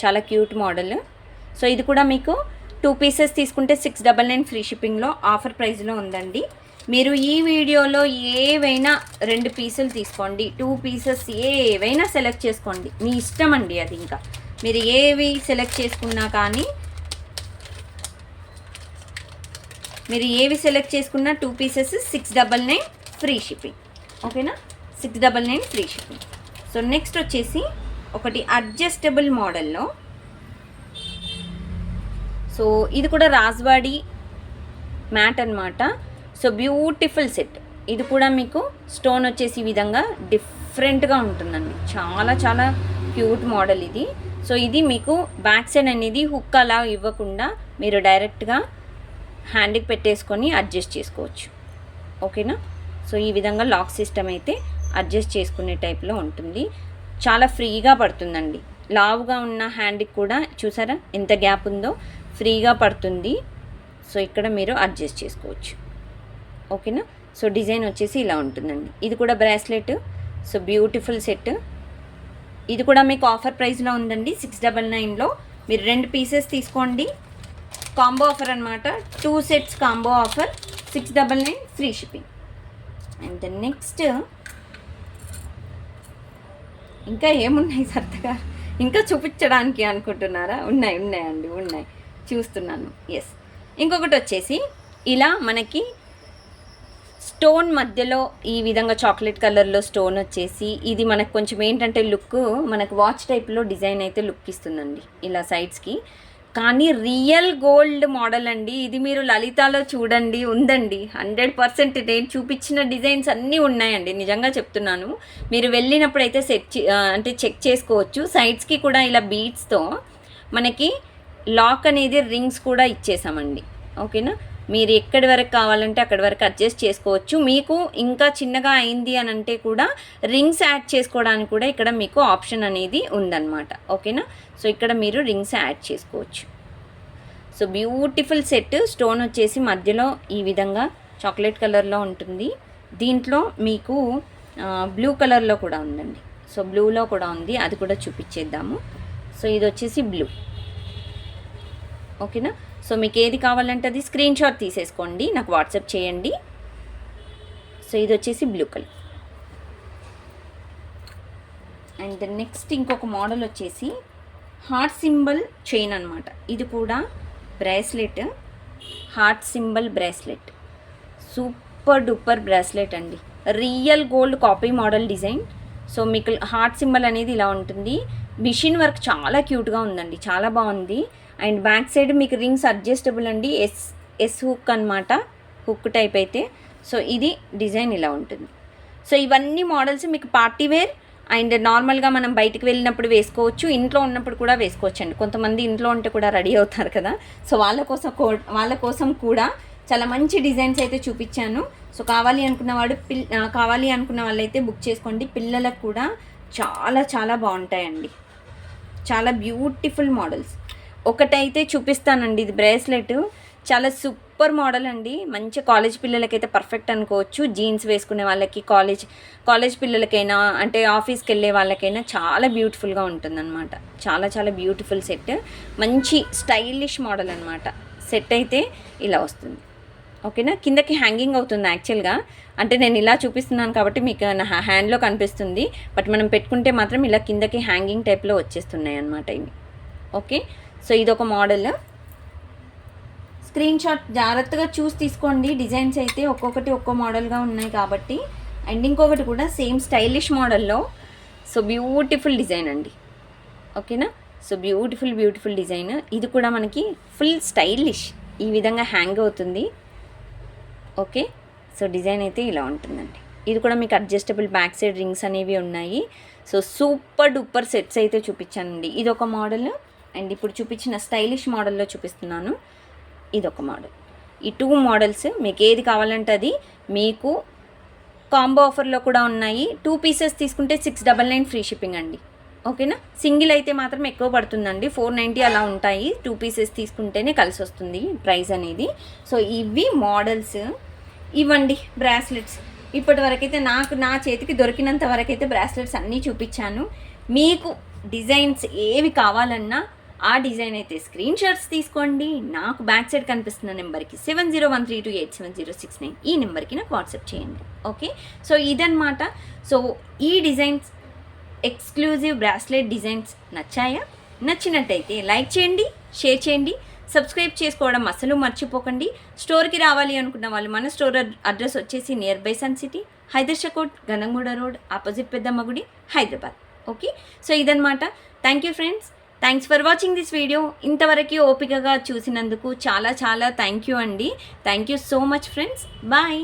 చాలా క్యూట్ మోడల్. సో ఇది కూడా మీకు 2 పీసెస్ తీసుకుంటే 699 ఫ్రీ షిప్పింగ్లో ఆఫర్ ప్రైస్లో ఉందండి. మీరు ఈ వీడియోలో ఏవైనా 2 పీసులు తీసుకోండి, 2 పీసెస్ ఏవైనా సెలెక్ట్ చేసుకోండి, మీ ఇష్టం అండి. అది ఇంకా మీరు ఏవి సెలెక్ట్ చేసుకున్నా కానీ, మీరు ఏవి సెలెక్ట్ చేసుకున్నా 2 పీసెస్ 699 ఫ్రీ షిప్పింగ్. ఓకేనా. 699 ఫ్రీ షిప్పింగ్. సో నెక్స్ట్ వచ్చేసి ఒకటి అడ్జస్టబుల్ మోడల్లో. సో ఇది కూడా రాజ్వాడి మ్యాట్ అనమాట. So beautiful set. ఇది కూడా మీకు స్టోన్ వచ్చేసి ఈ విధంగా డిఫరెంట్గా ఉంటుందండి. చాలా క్యూట్ మోడల్ ఇది. సో ఇది మీకు బ్యాక్ సైడ్ అనేది హుక్ అలా ఇవ్వకుండా మీరు డైరెక్ట్గా హ్యాండ్కి పెట్టేసుకొని అడ్జస్ట్ చేసుకోవచ్చు. ఓకేనా. సో ఈ విధంగా లాక్ సిస్టమ్ అయితే అడ్జస్ట్ చేసుకునే టైప్లో ఉంటుంది. చాలా ఫ్రీగా పడుతుందండి. లావుగా ఉన్న హ్యాండ్కి కూడా చూసారా ఎంత గ్యాప్ ఉందో, ఫ్రీగా పడుతుంది. సో ఇక్కడ మీరు అడ్జస్ట్ చేసుకోవచ్చు. ఓకేనా. సో డిజైన్ వచ్చేసి ఇలా ఉంటుందండి. ఇది కూడా బ్రాస్లెట్. So beautiful set. ఇది కూడా మీకు ఆఫర్ ప్రైస్లో ఉందండి 699లో. మీరు 2 పీసెస్ తీసుకోండి. కాంబో ఆఫర్ అనమాట. 2 sets combo offer 699 free shipping. And next ఇంకా ఏమున్నాయి సత్తగా, ఇంకా చూపించడానికి అనుకుంటున్నారా? ఉన్నాయండి, చూస్తున్నాను. ఎస్, ఇంకొకటి వచ్చేసి ఇలా మనకి స్టోన్ మధ్యలో ఈ విధంగా చాక్లెట్ కలర్లో స్టోన్ వచ్చేసి, ఇది మనకు కొంచెం ఏంటంటే లుక్ మనకు వాచ్ టైప్లో డిజైన్ అయితే లుక్ ఇస్తుందండి ఇలా సైడ్స్కి. కానీ రియల్ గోల్డ్ మోడల్ అండి ఇది. మీరు లలితాలో చూడండి, ఉందండి 100%. నేను చూపించిన డిజైన్స్ అన్నీ ఉన్నాయండి, నిజంగా చెప్తున్నాను. మీరు వెళ్ళినప్పుడు అయితే అంటే చెక్ చేసుకోవచ్చు. సైడ్స్కి కూడా ఇలా బీడ్స్తో మనకి లాక్ అనేది రింగ్స్ కూడా ఇచ్చేసామండి. ఓకేనా, మీరు ఎక్కడి వరకు కావాలంటే అక్కడి వరకు అడ్జస్ట్ చేసుకోవచ్చు. మీకు ఇంకా చిన్నగా అయింది అని అంటే కూడా రింగ్స్ యాడ్ చేసుకోవడానికి కూడా ఇక్కడ మీకు ఆప్షన్ అనేది ఉందన్నమాట. ఓకేనా, సో ఇక్కడ మీరు రింగ్స్ యాడ్ చేసుకోవచ్చు. So beautiful set. స్టోన్ వచ్చేసి మధ్యలో ఈ విధంగా చాక్లెట్ కలర్లో ఉంటుంది. దీంట్లో మీకు బ్లూ కలర్లో కూడా ఉందండి. సో బ్లూలో కూడా ఉంది, అది కూడా చూపించేద్దాము. సో ఇది వచ్చేసి బ్లూ. ఓకేనా, సో మీకు ఏది కావాలంటే అది స్క్రీన్ షాట్ తీసేసుకోండి, నాకు వాట్సాప్ చేయండి. సో ఇది వచ్చేసి బ్లూ కలర్. అండ్ నెక్స్ట్ ఇంకొక మోడల్ వచ్చేసి హార్ట్ సింబల్ చైన్ అనమాట. ఇది కూడా bracelet, heart symbol bracelet. Super duper bracelet అండి, real gold copy model design. So మీకు హార్ట్ సింబల్ అనేది ఇలా ఉంటుంది. మిషన్ వర్క్ చాలా క్యూట్గా ఉందండి, చాలా బాగుంది. అండ్ బ్యాక్ సైడ్ మీకు రింగ్స్ అడ్జస్టబుల్ అండి, ఎస్ హుక్ అనమాట, హుక్ టైప్ అయితే. సో ఇది డిజైన్ ఇలా ఉంటుంది. సో ఇవన్నీ మోడల్స్ మీకు పార్టీ వేర్ అండ్ నార్మల్గా మనం బయటికి వెళ్ళినప్పుడు వేసుకోవచ్చు, ఇంట్లో ఉన్నప్పుడు కూడా వేసుకోవచ్చు అండి. కొంతమంది ఇంట్లో ఉంటే కూడా రెడీ అవుతారు కదా, సో వాళ్ళ కోసం కూడా చాలా మంచి డిజైన్స్ అయితే చూపించాను. సో కావాలి అనుకున్న వాళ్ళైతే బుక్ చేసుకోండి. పిల్లలకు కూడా చాలా చాలా బాగుంటాయండి, చాలా బ్యూటిఫుల్ మోడల్స్. ఒకటైతే చూపిస్తానండి, ఇది బ్రేస్లెట్, చాలా సూపర్ మోడల్ అండి. మంచి కాలేజ్ పిల్లలకైతే పర్ఫెక్ట్ అనుకోవచ్చు. జీన్స్ వేసుకునే వాళ్ళకి, కాలేజ్ పిల్లలకైనా, అంటే ఆఫీస్కి వెళ్ళే వాళ్ళకైనా చాలా బ్యూటిఫుల్గా ఉంటుందన్నమాట. చాలా చాలా బ్యూటిఫుల్ సెట్, మంచి స్టైలిష్ మోడల్ అనమాట. సెట్ అయితే ఇలా వస్తుంది. ఓకేనా, కిందకి హ్యాంగింగ్ అవుతుంది యాక్చువల్గా. అంటే నేను ఇలా చూపిస్తున్నాను కాబట్టి మీకు నా హ్యాండ్లో కనిపిస్తుంది, బట్ మనం పెట్టుకుంటే మాత్రం ఇలా కిందకి హ్యాంగింగ్ టైప్లో వచ్చేస్తున్నాయి అన్నమాట ఇవి. ఓకే, సో ఇదొక మోడల్. స్క్రీన్ షాట్ జాగ్రత్తగా చూసి తీసుకోండి. డిజైన్స్ అయితే ఒక్కొక్కటి ఒక్కో మోడల్గా ఉన్నాయి కాబట్టి. అండ్ ఇంకొకటి కూడా సేమ్ స్టైలిష్ మోడల్లో. సో బ్యూటిఫుల్ డిజైన్ అండి. ఓకేనా, సో బ్యూటిఫుల్ డిజైన్. ఇది కూడా మనకి ఫుల్ స్టైలిష్, ఈ విధంగా హ్యాంగ్ అవుతుంది. ఓకే, సో డిజైన్ అయితే ఇలా ఉంటుందండి. ఇది కూడా మీకు అడ్జస్టబుల్ బ్యాక్ సైడ్ రింగ్స్ అనేవి ఉన్నాయి. సో సూపర్ డూపర్ సెట్స్ అయితే చూపించానండి. ఇది ఒక మోడల్, అండ్ ఇప్పుడు చూపించిన స్టైలిష్ మోడల్లో చూపిస్తున్నాను, ఇదొక మోడల్. ఈ 2 మోడల్స్ మీకు ఏది కావాలంటే అది మీకు కాంబో ఆఫర్లో కూడా ఉన్నాయి. 2 పీసెస్ తీసుకుంటే 699 ఫ్రీ షిప్పింగ్ అండి. ఓకేనా, సింగిల్ అయితే మాత్రం ఎక్కువ పడుతుందండి, 490 అలా ఉంటాయి. 2 పీసెస్ తీసుకుంటేనే కలిసి వస్తుంది ప్రైస్ అనేది. సో ఇవి మోడల్స్, ఇవ్వండి బ్రాస్లెట్స్. ఇప్పటి వరకైతే నా చేతికి దొరికినంత వరకైతే బ్రాస్లెట్స్ అన్నీ చూపించాను. మీకు డిజైన్స్ ఏవి కావాలన్నా ఆ డిజైన్ అయితే స్క్రీన్ షాట్స్ తీసుకోండి. నాకు బ్యాక్ సైడ్ కనిపిస్తున్న నెంబర్కి 7013287069 ఈ నెంబర్కి నాకు వాట్సాప్ చేయండి. ఓకే, సో ఇదన్నమాట. సో ఈ డిజైన్స్ ఎక్స్క్లూజివ్ బ్రాస్లెట్ డిజైన్స్ నచ్చాయా? నచ్చినట్టయితే లైక్ చేయండి, షేర్ చేయండి, సబ్స్క్రైబ్ చేసుకోవడం అసలు మర్చిపోకండి. స్టోర్కి రావాలి అనుకున్న వాళ్ళు మన స్టోర్ అడ్రస్ వచ్చేసి nearby sun city, Haidershahkote, Gandhamguda road, opposite Peddamma Gudi, Hyderabad. Okay, so ఇదన్నమాట. Thank you friends, thanks for watching this video. ఇంతవరకు ఓపికగా చూసినందుకు చాలా చాలా థ్యాంక్ యూ అండి. Thank you so much friends, bye.